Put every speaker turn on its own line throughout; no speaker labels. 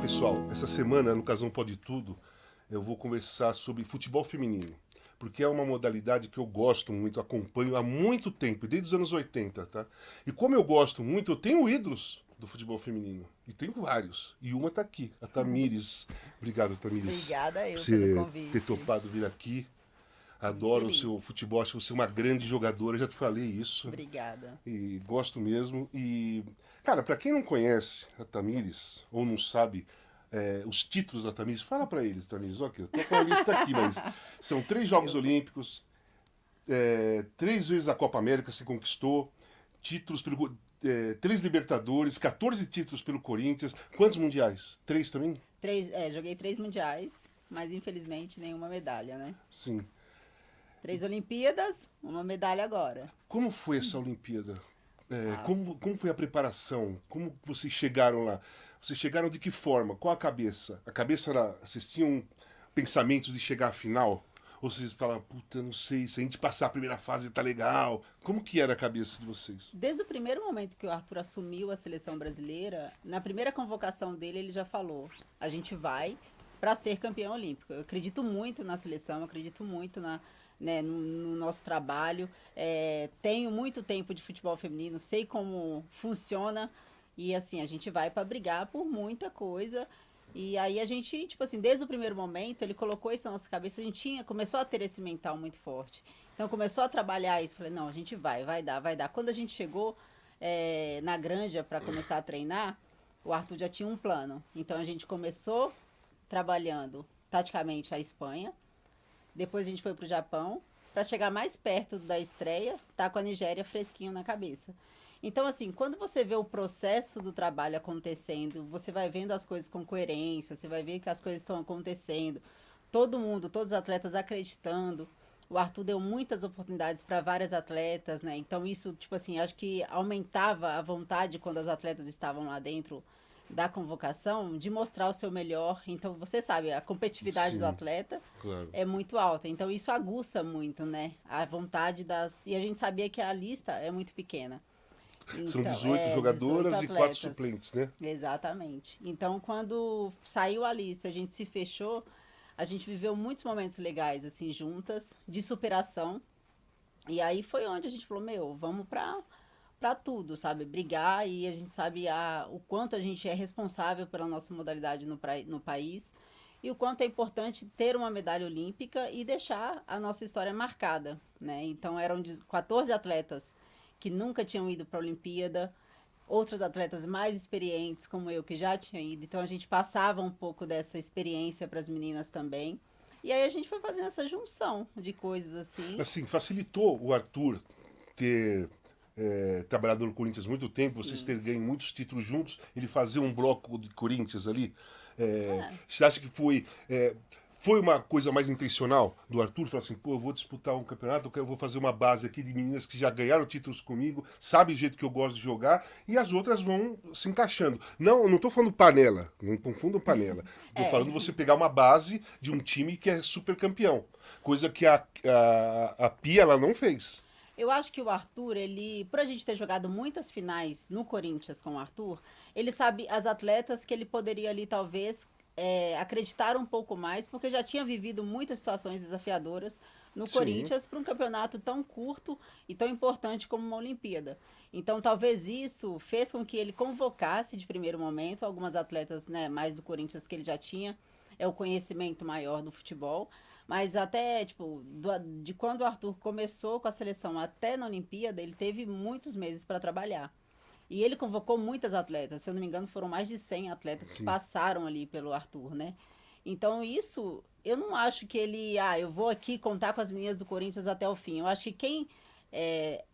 Pessoal, essa semana no Casão Pode Tudo eu vou conversar sobre futebol feminino, porque é uma modalidade que eu gosto muito, acompanho há muito tempo, desde os anos 80, tá? E como eu gosto muito, eu tenho ídolos do futebol feminino, e tenho vários, e uma tá aqui, a Tamires. Obrigado, Tamires,
Obrigada
por
eu pelo
você ter
convite.
topado vir aqui.
Muito
Adoro o
feliz.
seu futebol, acho você uma grande jogadora, já te falei isso.
Obrigada.
E gosto mesmo. E, cara, pra quem não conhece a Tamires, ou não sabe os títulos da Tamires, fala pra eles, Tamires, ó, aqui, eu tô com a lista aqui, mas são 3 Jogos
Eu,
Olímpicos, 3 vezes a Copa América se conquistou, títulos pelo. 3 Libertadores, 14 títulos pelo Corinthians. Quantos mundiais? 3 também?
joguei 3 mundiais, mas infelizmente nenhuma medalha, né?
Sim.
3 Olimpíadas, uma medalha agora.
Como foi essa Olimpíada?
Ah,
Como foi a preparação? Como vocês chegaram lá? Vocês chegaram de que forma? Qual a cabeça? A cabeça era. Vocês tinham pensamentos de chegar à final? Ou vocês falavam, puta, não sei, se a gente passar a primeira fase tá legal? Como que era a cabeça de vocês?
desde o primeiro momento que o Arthur assumiu a seleção brasileira, na primeira convocação dele ele já falou: a gente vai para ser campeão olímpico. Eu acredito muito na seleção, eu acredito muito no nosso trabalho. Tenho muito tempo de futebol feminino, sei como funciona e assim, a gente vai para brigar por muita coisa. E aí a gente, tipo assim, desde o primeiro momento, ele colocou isso na nossa cabeça, a gente começou a ter esse mental muito forte. Então começou a trabalhar isso, falei, não, a gente vai dar, vai dar. Quando a gente chegou na granja para começar a treinar, o Arthur já tinha um plano. Então a gente começou trabalhando taticamente a Espanha, depois a gente foi pro Japão, para chegar mais perto da estreia, tá com a Nigéria fresquinho na cabeça. Então, assim, quando você vê o processo do trabalho acontecendo, você vai vendo as coisas com coerência, você vai ver que as coisas estão acontecendo, todo mundo, todos os atletas acreditando. O Arthur deu muitas oportunidades para várias atletas, né? Então, isso, tipo assim, acho que aumentava a vontade quando as atletas estavam lá dentro da convocação de mostrar o seu melhor. Então, você sabe, a competitividade do
Sim,
atleta
claro.
é muito alta. Então, isso aguça muito, né? A vontade das. E a gente sabia que a lista é muito pequena.
São
Então,
18
18
jogadoras e 4
atletas.
suplentes, né?
Exatamente. Então, quando saiu a lista, a gente se fechou, a gente viveu muitos momentos legais, assim, juntas, de superação. E aí foi onde a gente falou, meu, vamos pra tudo, sabe? Brigar e a gente sabe o quanto a gente é responsável pela nossa modalidade no país e o quanto é importante ter uma medalha olímpica e deixar a nossa história marcada, né? Então eram 14 atletas que nunca tinham ido para a Olimpíada, outros atletas mais experientes como eu que já tinha ido, então a gente passava um pouco dessa experiência para as meninas também. E aí a gente foi fazendo essa junção de coisas assim.
Assim, facilitou o Arthur ter trabalhado no Corinthians há muito tempo, vocês
Sim.
terem ganho muitos títulos juntos, ele fazer um bloco de Corinthians ali.
É,
Você acha que foi uma coisa mais intencional do Arthur? Falar assim, pô, eu vou disputar um campeonato, eu vou fazer uma base aqui de meninas que já ganharam títulos comigo, sabem o jeito que eu gosto de jogar, e as outras vão se encaixando. Não, eu não tô falando panela, não confundam panela. Tô
é,
falando você pegar uma base de um time que é super campeão. Coisa que a Pia ela não fez.
eu acho que o Arthur, ele, por a gente ter jogado muitas finais no Corinthians com o Arthur, ele sabe as atletas que ele poderia ali talvez acreditar um pouco mais, porque já tinha vivido muitas situações desafiadoras no
Sim,
Corinthians para um campeonato tão curto e tão importante como uma Olimpíada. Então, talvez isso fez com que ele convocasse de primeiro momento algumas atletas, né, mais do Corinthians que ele já tinha o conhecimento maior do futebol. Mas até, tipo, de quando o Arthur começou com a seleção até na Olimpíada, ele teve muitos meses para trabalhar. E ele convocou muitas atletas, se eu não me engano, foram mais de 100 atletas que
sim.
passaram ali pelo Arthur, né? Então, isso, eu não acho que ele, eu vou aqui contar com as meninas do Corinthians até o fim. Eu acho que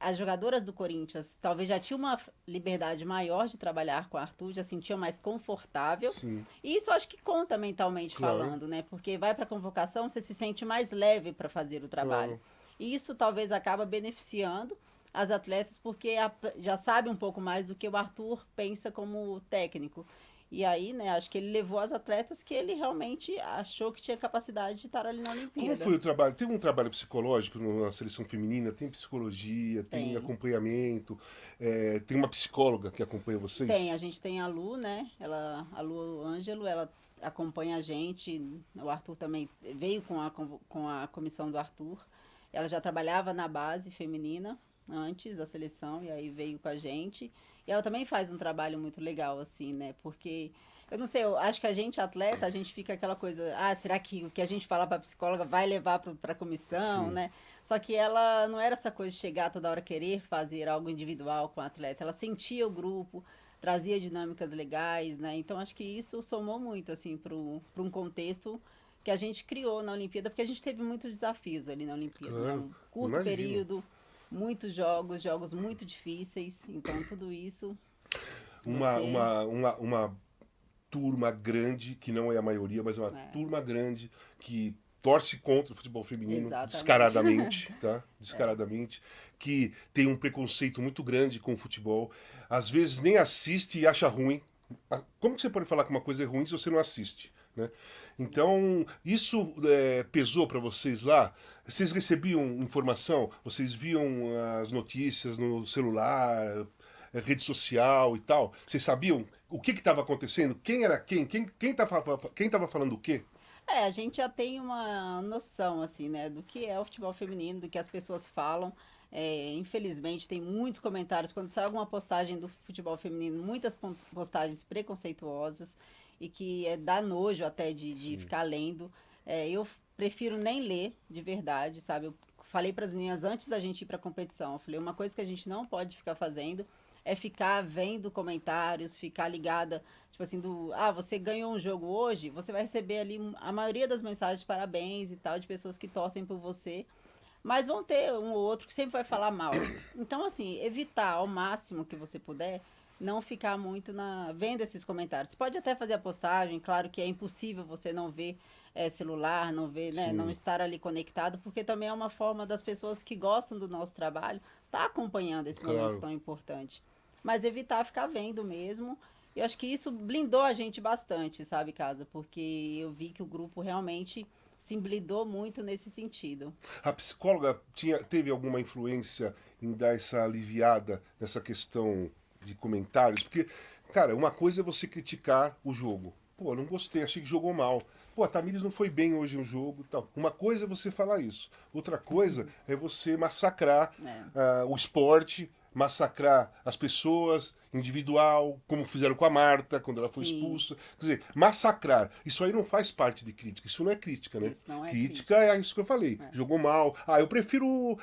as jogadoras do Corinthians talvez já tinham uma liberdade maior de trabalhar com o Arthur, já sentiam mais confortável.
Sim,
E isso eu acho que conta mentalmente
claro,
falando, né? Porque vai para a convocação, você se sente mais leve para fazer o trabalho.
claro.
E isso talvez acaba beneficiando as atletas porque já sabe um pouco mais do que o Arthur pensa como técnico. E aí, né, acho que ele levou as atletas que ele realmente achou que tinha capacidade de estar ali na
Como
Olimpíada.
foi o trabalho? Tem um trabalho psicológico na seleção feminina? Tem psicologia, tem
Tem.
acompanhamento, tem uma psicóloga que acompanha
Tem,
vocês?
a gente tem a Lu, né? A Lu Ângelo, ela acompanha a gente. O Arthur também veio com a comissão do Arthur. Ela já trabalhava na base feminina antes da seleção e aí veio com a gente. E ela também faz um trabalho muito legal, assim, né? Porque, eu não sei, eu acho que a gente, atleta, a gente fica aquela coisa, ah, será que o que a gente fala pra psicóloga vai levar pra comissão,
Sim,
né? Só que ela não era essa coisa de chegar toda hora querer fazer algo individual com o atleta. Ela sentia o grupo, trazia dinâmicas legais, né? Então acho que isso somou muito, assim, para um contexto que a gente criou na Olimpíada, porque a gente teve muitos desafios ali na Olimpíada, né?
claro.
Um curto
Imagino.
período, muitos jogos, jogos muito difíceis. Então tudo isso
Uma,
você,
uma, uma, uma turma grande, que não é a maioria, mas uma
é,
turma grande que torce contra o futebol feminino
exatamente.
descaradamente, tá? Descaradamente, que tem um preconceito muito grande com o futebol, às vezes nem assiste e acha ruim. Como que você pode falar que uma coisa é ruim se você não assiste, né? Então, isso pesou para vocês lá? Vocês recebiam informação? Vocês viam as notícias no celular, rede social e tal? Vocês sabiam o que estava acontecendo? Quem era quem? Quem tava falando o quê?
A gente já tem uma noção, assim, né, do que é o futebol feminino, do que as pessoas falam. Infelizmente, tem muitos comentários quando sai alguma postagem do futebol feminino, muitas postagens preconceituosas e que dá nojo até de
Sim,
ficar lendo. Eu prefiro nem ler, de verdade, sabe? Eu falei para as meninas antes da gente ir para a competição, eu falei, uma coisa que a gente não pode ficar fazendo é ficar vendo comentários, ficar ligada, tipo assim, você ganhou um jogo hoje, você vai receber ali a maioria das mensagens de parabéns e tal, de pessoas que torcem por você, mas vão ter um ou outro que sempre vai falar mal. Então, assim, evitar ao máximo que você puder não ficar muito vendo esses comentários. Você pode até fazer a postagem, claro que é impossível você não ver celular, não ver, né, não
sim,
estar ali conectado, porque também é uma forma das pessoas que gostam do nosso trabalho estar acompanhando esse momento
claro.
tão importante. Mas evitar ficar vendo mesmo. Eu acho que isso blindou a gente bastante, sabe, Casa? Porque eu vi que o grupo realmente se blindou muito nesse sentido.
A psicóloga teve alguma influência em dar essa aliviada nessa questão de comentários? Porque, cara, uma coisa é você criticar o jogo. Pô, não gostei, achei que jogou mal. Pô, a Tamires não foi bem hoje no jogo, tal. Uma coisa é você falar isso. Outra coisa é você massacrar
É,
o esporte, massacrar as pessoas, individual, como fizeram com a Marta quando ela foi
sim,
expulsa. Quer dizer, massacrar. Isso aí não faz parte de crítica. Isso não é crítica, né?
isso não é
Crítica
crítica.
é isso que eu falei.
É.
Jogou mal. Eu prefiro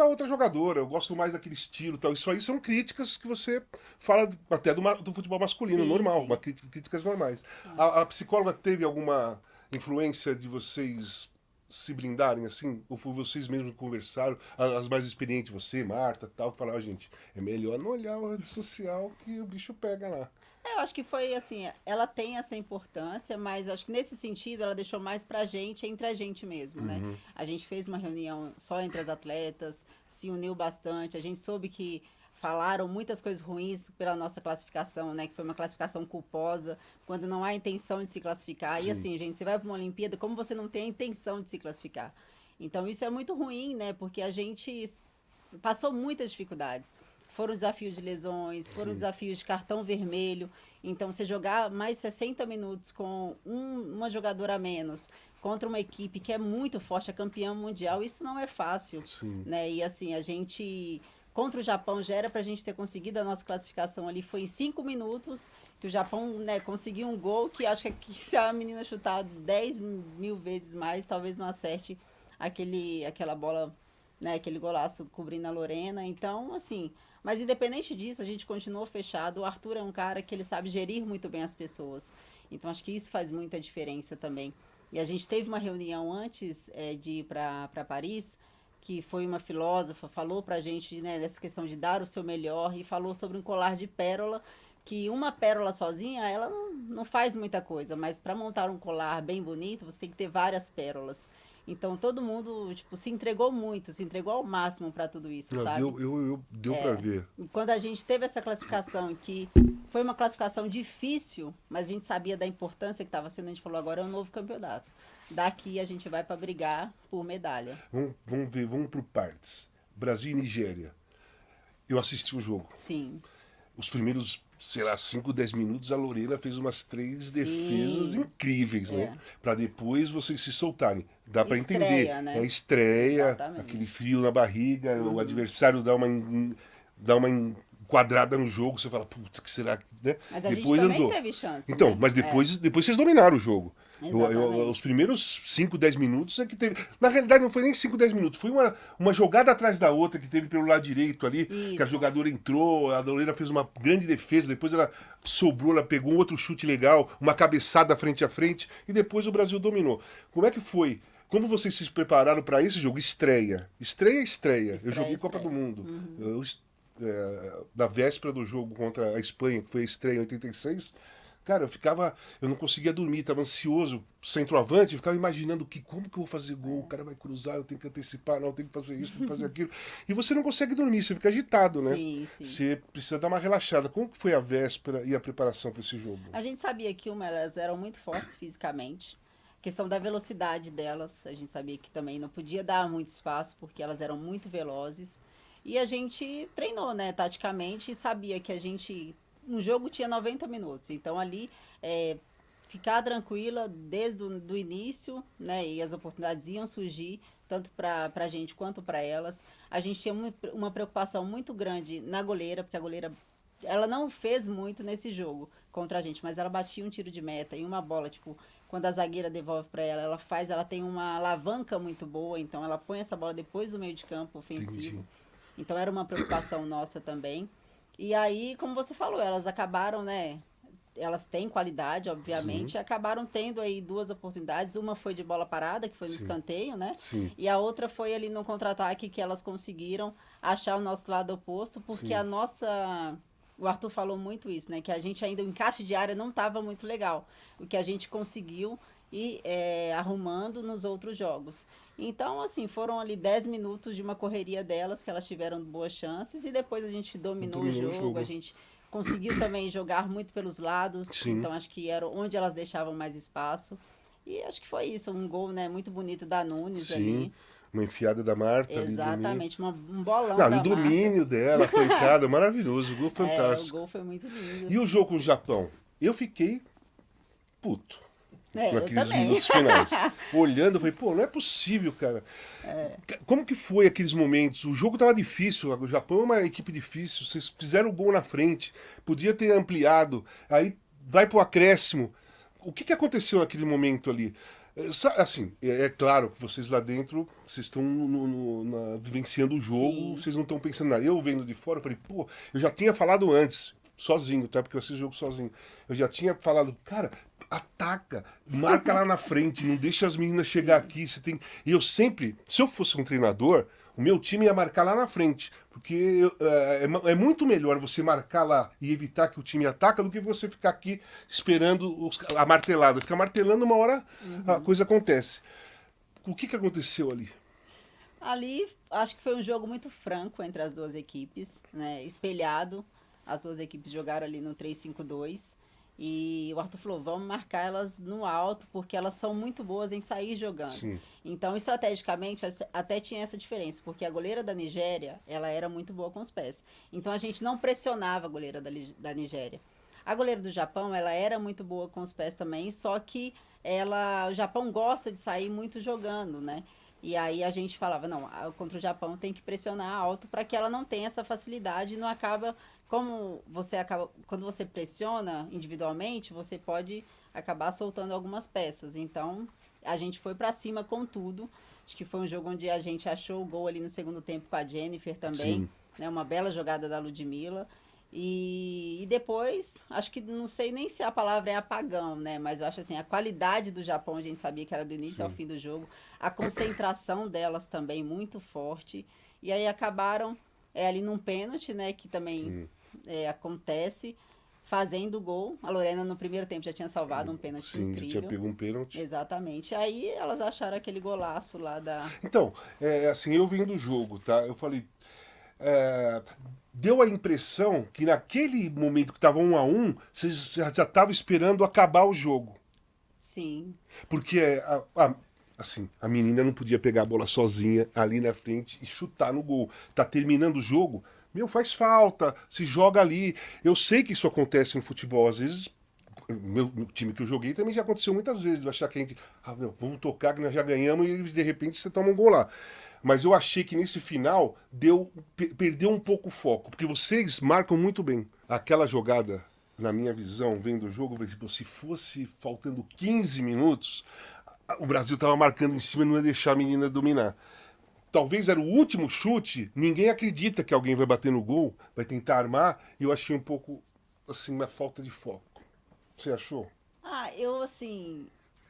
a outra jogadora. Eu gosto mais daquele estilo, tal. Isso aí são críticas que você fala até do futebol masculino,
Sim,
normal,
sim.
críticas normais.
É.
A psicóloga teve alguma influência de vocês se blindarem assim? Ou foi vocês mesmos que conversaram, as mais experientes, você, Marta, tal, que falaram, gente, é melhor não olhar a rede social que o bicho pega lá.
Eu acho que foi assim, ela tem essa importância, mas acho que nesse sentido ela deixou mais pra gente, entre a gente mesmo, né?
Uhum.
A gente fez uma reunião só entre as atletas, se uniu bastante, a gente soube que falaram muitas coisas ruins pela nossa classificação, né? Que foi uma classificação culposa, quando não há intenção de se classificar. E
Sim,
assim, gente, você vai para uma Olimpíada, como você não tem a intenção de se classificar? Então isso é muito ruim, né? Porque a gente passou muitas dificuldades. Foram desafios de lesões, foram
sim,
desafios de cartão vermelho. Então, você jogar mais 60 minutos com uma jogadora a menos contra uma equipe que é muito forte, é campeã mundial, isso não é fácil,
sim.
né? E assim, a gente contra o Japão já era para a gente ter conseguido a nossa classificação ali, foi em 5 minutos que o Japão, né, conseguiu um gol que acho que se a menina chutar 10 mil vezes mais, talvez não acerte aquela bola, né, aquele golaço cobrindo a Lorena. Então, assim, mas independente disso, a gente continuou fechado. O Arthur é um cara que ele sabe gerir muito bem as pessoas. Então, acho que isso faz muita diferença também. E a gente teve uma reunião antes de ir para Paris, que foi uma filósofa, falou pra gente, né, dessa questão de dar o seu melhor e falou sobre um colar de pérola, que uma pérola sozinha, ela não faz muita coisa, mas para montar um colar bem bonito, você tem que ter várias pérolas. Então todo mundo, tipo, se entregou muito, se entregou ao máximo para tudo isso,
Não,
sabe?
deu para ver.
E quando a gente teve essa classificação, que foi uma classificação difícil, mas a gente sabia da importância que estava sendo, a gente falou, agora é um novo campeonato. Daqui a gente vai para brigar por medalha.
Vamos ver, vamos por partes. Brasil e Nigéria. Eu assisti o jogo.
Sim.
Os primeiros, sei lá, 5, 10 minutos, a Lorena fez umas 3
Sim.
defesas incríveis,
É.
né? Para depois vocês se soltarem. Dá para
Estreia,
entender.
né?
É estreia,
Exatamente.
aquele frio na barriga, o adversário dá uma enquadrada no jogo, você fala, puta, que será que. Né?
Mas a
Depois
gente também
andou.
teve chance.
Então,
né?
mas depois vocês dominaram o jogo.
Exatamente.
Os primeiros 5, 10 minutos é que teve. Na realidade, não foi nem 5, 10 minutos. Foi uma jogada atrás da outra que teve pelo lado direito ali.
Isso.
Que a jogadora entrou, a Lorena fez uma grande defesa. Depois ela sobrou, ela pegou um outro chute legal, uma cabeçada frente a frente. E depois o Brasil dominou. Como é que foi? Como vocês se prepararam para esse jogo? Estreia. Estreia. Eu joguei Copa do Mundo. Da véspera do jogo contra a Espanha, que foi a estreia em 86. Cara, eu não conseguia dormir, estava ansioso, centroavante, ficava imaginando como que eu vou fazer gol, o cara vai cruzar, eu tenho que antecipar, não, eu tenho que fazer isso, tenho que fazer aquilo. E você não consegue dormir, você fica agitado, né?
Sim.
Você precisa dar uma relaxada. Como que foi a véspera e a preparação para esse jogo?
A gente sabia que elas eram muito fortes fisicamente. A questão da velocidade delas, a gente sabia que também não podia dar muito espaço, porque elas eram muito velozes. E a gente treinou, né, taticamente, e sabia que um jogo tinha 90 minutos. Então ali, ficar tranquila desde o início, né? E as oportunidades iam surgir, tanto para a gente quanto para elas. A gente tinha uma preocupação muito grande na goleira, porque a goleira ela não fez muito nesse jogo contra a gente, mas ela batia um tiro de meta e uma bola, tipo, quando a zagueira devolve para ela tem uma alavanca muito boa, então ela põe essa bola depois do meio de campo ofensivo.
Entendi.
Então era uma preocupação nossa também. E aí, como você falou, elas acabaram, né? Elas têm qualidade, obviamente,
Sim.
e acabaram tendo aí 2 oportunidades. Uma foi de bola parada, que foi no
Sim.
escanteio, né?
Sim.
E a outra foi ali no contra-ataque que elas conseguiram achar o nosso lado oposto, porque
Sim.
a nossa. O Arthur falou muito isso, né? Que a gente ainda, o encaixe de área não estava muito legal. O que a gente conseguiu ir arrumando nos outros jogos. Então, assim, foram ali 10 minutos de uma correria delas, que elas tiveram boas chances, e depois a gente dominou o jogo, a gente conseguiu também jogar muito pelos lados,
Sim.
então acho que era onde elas deixavam mais espaço. E acho que foi isso, um gol, né, muito bonito da Nunes
Sim.
ali.
Uma enfiada da Marta.
Exatamente, um bolão
não,
da
e o domínio
Marta.
dela, coitada, maravilhoso, gol fantástico.
O gol foi muito lindo.
E o jogo com o Japão? Eu fiquei puto
eu
naqueles
também.
minutos finais. Olhando, eu falei, pô, não é possível, cara. Como que foi aqueles momentos? O jogo tava difícil, o Japão é uma equipe difícil, vocês fizeram o gol na frente, podia ter ampliado, aí vai pro acréscimo. O que aconteceu naquele momento ali? Assim, é claro que vocês lá dentro, vocês estão vivenciando o jogo,
Sim.
vocês não estão pensando nada. Eu vendo de fora, eu falei, pô, eu já tinha falado antes, sozinho, tá? Porque eu assisto o jogo sozinho. Eu já tinha falado, cara, ataca, marca lá na frente, não deixa as meninas chegar aqui. Você tem. E eu sempre, se eu fosse um treinador, o meu time ia marcar lá na frente. Porque é muito melhor você marcar lá e evitar que o time ataque do que você ficar aqui esperando a martelada. Ficar martelando, uma hora a coisa acontece. O que aconteceu ali?
Ali, acho que foi um jogo muito franco entre as duas equipes, né? Espelhado. As duas equipes jogaram ali no 3-5-2. E o Arthur falou, vamos marcar elas no alto, porque elas são muito boas em sair jogando.
Sim.
Então, estrategicamente, até tinha essa diferença, porque a goleira da Nigéria, ela era muito boa com os pés. Então, a gente não pressionava a goleira da Nigéria. A goleira do Japão, ela era muito boa com os pés também, só que o Japão gosta de sair muito jogando, né? E aí a gente falava, não, contra o Japão tem que pressionar alto para que ela não tenha essa facilidade e não acaba, quando você pressiona individualmente, você pode acabar soltando algumas peças. Então, a gente foi para cima com tudo. Acho que foi um jogo onde a gente achou o gol ali no segundo tempo com a Jennifer também, né? Uma bela jogada da Ludmilla. E depois, acho que não sei nem se a palavra é apagão, né? Mas eu acho assim, a qualidade do Japão, a gente sabia que era do início ao fim do jogo. A concentração delas também muito forte. E aí acabaram ali num pênalti, né? Que também acontece. fazendo o gol. A Lorena no primeiro tempo já tinha salvado um pênalti
Sim, já
incrível.
tinha pego um pênalti.
Exatamente. Aí elas acharam aquele golaço lá da.
Então, assim, eu vendo o jogo, tá? Eu falei, deu a impressão que naquele momento que estava 1-1, vocês já estavam esperando acabar o jogo.
Sim.
Porque assim, a menina não podia pegar a bola sozinha ali na frente e chutar no gol. Tá terminando o jogo, meu, faz falta, se joga ali. Eu sei que isso acontece no futebol, às vezes. No time que eu joguei também já aconteceu muitas vezes, de achar que a gente, vamos tocar que nós já ganhamos e de repente você toma um gol lá. Mas eu achei que nesse final perdeu um pouco o foco, porque vocês marcam muito bem. Aquela jogada, na minha visão, vendo o jogo, eu falei, se fosse faltando 15 minutos, o Brasil estava marcando em cima e não ia deixar a menina dominar. Talvez era o último chute, ninguém acredita que alguém vai bater no gol, vai tentar armar, e eu achei um pouco, assim, uma falta de foco. Você achou?
Eu assim.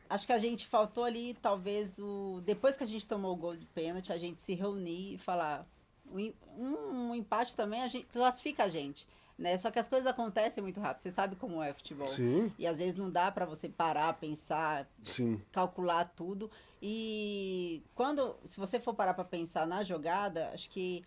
Acho que a gente faltou ali, talvez, depois que a gente tomou o gol de pênalti, a gente se reunir e falar. Um empate também a gente, classifica a gente. Né? Só que as coisas acontecem muito rápido. Você sabe como é futebol.
Sim.
E às vezes não dá pra você parar, pensar,
Sim.
calcular tudo. E se você for parar pra pensar na jogada, acho que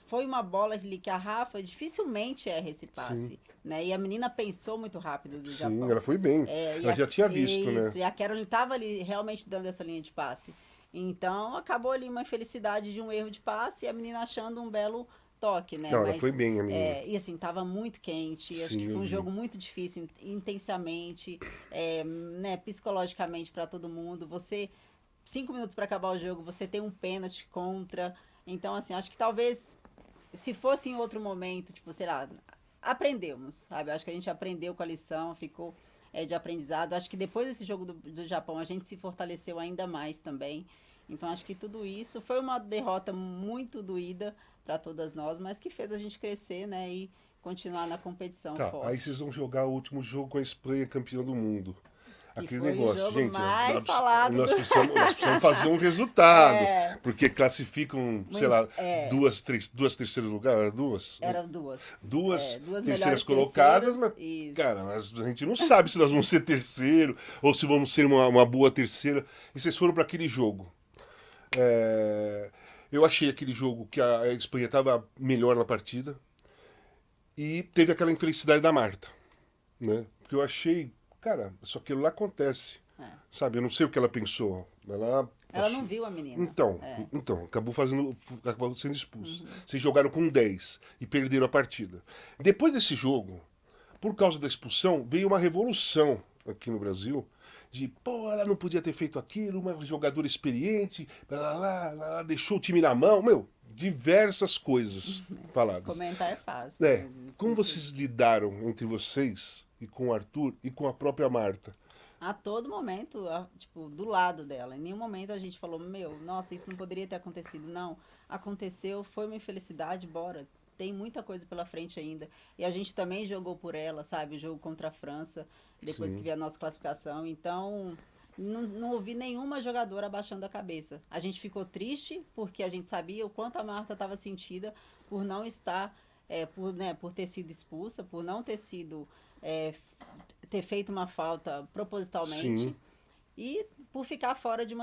foi uma bola ali que a Rafa dificilmente erra esse passe. Né? E a menina pensou muito rápido do Japão.
Sim, ela foi bem. Ela já tinha visto, né?
E a Caroline estava ali realmente dando essa linha de passe. Então acabou ali uma infelicidade de um erro de passe e a menina achando um belo toque, né?
Não, ela foi bem, a menina.
E assim, tava muito quente. Acho que foi um jogo muito difícil, intensamente, né, psicologicamente para todo mundo. 5 minutos para acabar o jogo, você tem um pênalti contra. Então, assim, acho que talvez se fosse em outro momento, tipo, sei lá, aprendemos, sabe? Acho que a gente aprendeu com a lição, ficou de aprendizado. Acho que depois desse jogo do Japão, a gente se fortaleceu ainda mais também. Então, acho que tudo isso foi uma derrota muito doída para todas nós, mas que fez a gente crescer, né? E continuar na competição forte.
Aí vocês vão jogar o último jogo com a Espanha, campeão do mundo.
Aquele negócio, o jogo
gente,
mais falado.
Nós precisamos fazer um resultado. Porque classificam, sei lá, duas terceiros lugares, era duas?
Eram duas.
Duas terceiras colocadas, mas, cara, a gente não sabe se nós vamos ser terceiro ou se vamos ser uma boa terceira. E vocês foram para aquele jogo. Eu achei aquele jogo que a Espanha estava melhor na partida e teve aquela infelicidade da Marta, né? Porque eu achei, cara, só aquilo lá acontece, sabe? Eu não sei o que ela pensou.
Ela não viu a menina.
Então acabou sendo expulso. Vocês jogaram com 10 e perderam a partida. Depois desse jogo, por causa da expulsão, veio uma revolução aqui no Brasil de, ela não podia ter feito aquilo, uma jogadora experiente, deixou o time na mão, diversas coisas faladas.
Comentar é fácil.
Como vocês lidaram entre vocês e com o Arthur e com a própria Marta?
A todo momento, tipo, do lado dela. Em nenhum momento a gente falou, nossa, isso não poderia ter acontecido. Não, aconteceu, foi uma infelicidade, bora. Tem muita coisa pela frente ainda. E a gente também jogou por ela, sabe? O jogo contra a França, depois que veio a nossa classificação. Então, não ouvi nenhuma jogadora abaixando a cabeça. A gente ficou triste, porque a gente sabia o quanto a Marta estava sentida por não estar, por ter sido expulsa, por não ter sido, ter feito uma falta propositalmente. E por ficar fora de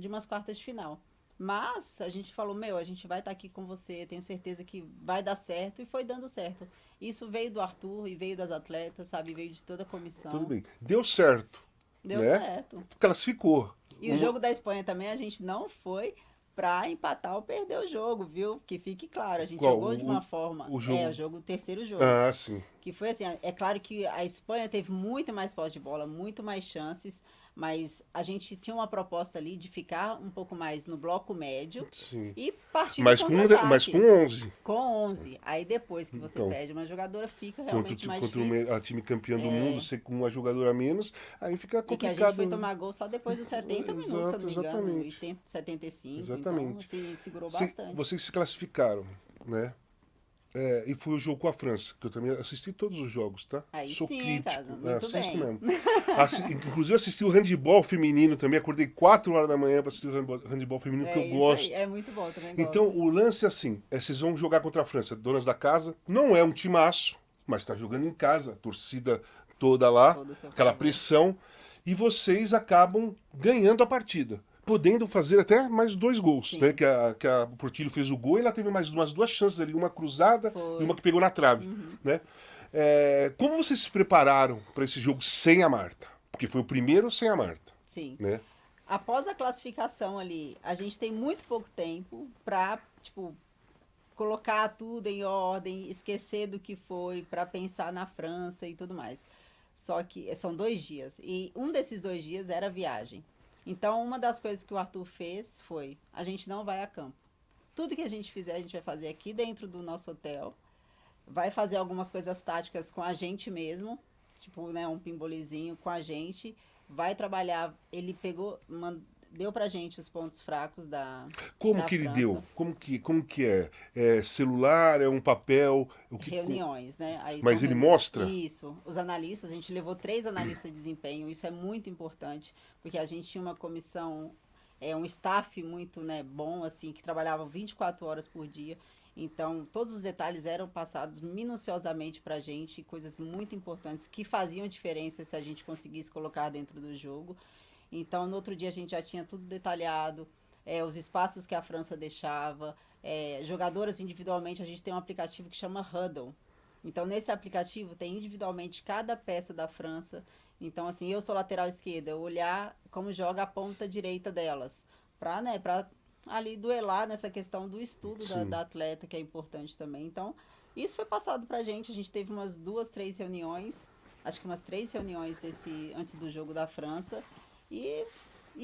umas quartas de final. Mas a gente falou, a gente vai estar aqui com você, tenho certeza que vai dar certo, e foi dando certo. Isso veio do Arthur e veio das atletas, sabe? Veio de toda a comissão.
Tudo bem. Deu certo.
Deu certo.
Classificou.
E o jogo da Espanha também, a gente não foi pra empatar ou perder o jogo, viu? Que fique claro, a gente jogou de uma forma... o terceiro jogo.
Ah, sim.
Que foi assim, é claro que a Espanha teve muito mais posse de bola, muito mais chances, mas a gente tinha uma proposta ali de ficar um pouco mais no bloco médio.
Sim.
E partir
mas com 11.
Com 11. Aí depois que você perde uma jogadora, fica realmente mais difícil.
Contra a time campeão do mundo, você com uma jogadora a menos, aí fica complicado.
E que a gente foi tomar gol só depois dos 70 minutos, se eu não me engano. 80, 75.
Exatamente.
Então, segurou bastante.
Vocês se classificaram, né? E foi o jogo com a França, que eu também assisti todos os jogos, tá?
Aí
Sou
sim,
crítico.
casa, muito
assisto
bem.
mesmo. Inclusive assisti o handebol feminino também, acordei 4 horas da manhã para assistir o handebol feminino, que eu gosto.
Aí, é muito bom também.
Então, o lance é assim, vocês vão jogar contra a França, donas da casa, não é um timaço, mas está jogando em casa, a torcida toda lá,
Todo a seu
aquela
favor.
pressão, e vocês acabam ganhando a partida. Podendo fazer até mais 2 gols,
Sim.
né? Que a Portillo fez o gol e ela teve mais umas 2 chances ali, uma cruzada
Foi.
e uma que pegou na trave, né? Como vocês se prepararam para esse jogo sem a Marta? Porque foi o primeiro sem a Marta,
Sim.
né?
Após a classificação ali, a gente tem muito pouco tempo pra, tipo, colocar tudo em ordem, esquecer do que foi, pra pensar na França e tudo mais. Só que são 2 dias. E um desses 2 dias era a viagem. Então, uma das coisas que o Arthur fez foi: a gente não vai a campo. Tudo que a gente fizer, a gente vai fazer aqui dentro do nosso hotel. Vai fazer algumas coisas táticas com a gente mesmo, tipo, né, um pimbolizinho com a gente. Vai trabalhar, ele pegou, deu pra gente os pontos fracos
Como
da
que ele
França.
deu? Como que é? É celular? É um papel?
Reuniões, né? Aí
Mas
são
ele mostra?
Isso. Os analistas, a gente levou 3 analistas de desempenho, isso é muito importante, porque a gente tinha uma comissão, um staff muito, né, bom, assim, que trabalhava 24 horas por dia. Então, todos os detalhes eram passados minuciosamente pra gente, coisas muito importantes que faziam diferença se a gente conseguisse colocar dentro do jogo. Então, no outro dia a gente já tinha tudo detalhado, os espaços que a França deixava, jogadoras individualmente, a gente tem um aplicativo que chama Huddle. Então, nesse aplicativo tem individualmente cada peça da França. Então, assim, eu sou lateral esquerda, eu olhar como joga a ponta direita delas, pra, né, pra ali duelar nessa questão do estudo da,
Sim.
da atleta, que é importante também. Então, isso foi passado pra gente, a gente teve umas 2, 3 reuniões, acho que umas 3 reuniões antes do jogo da França, e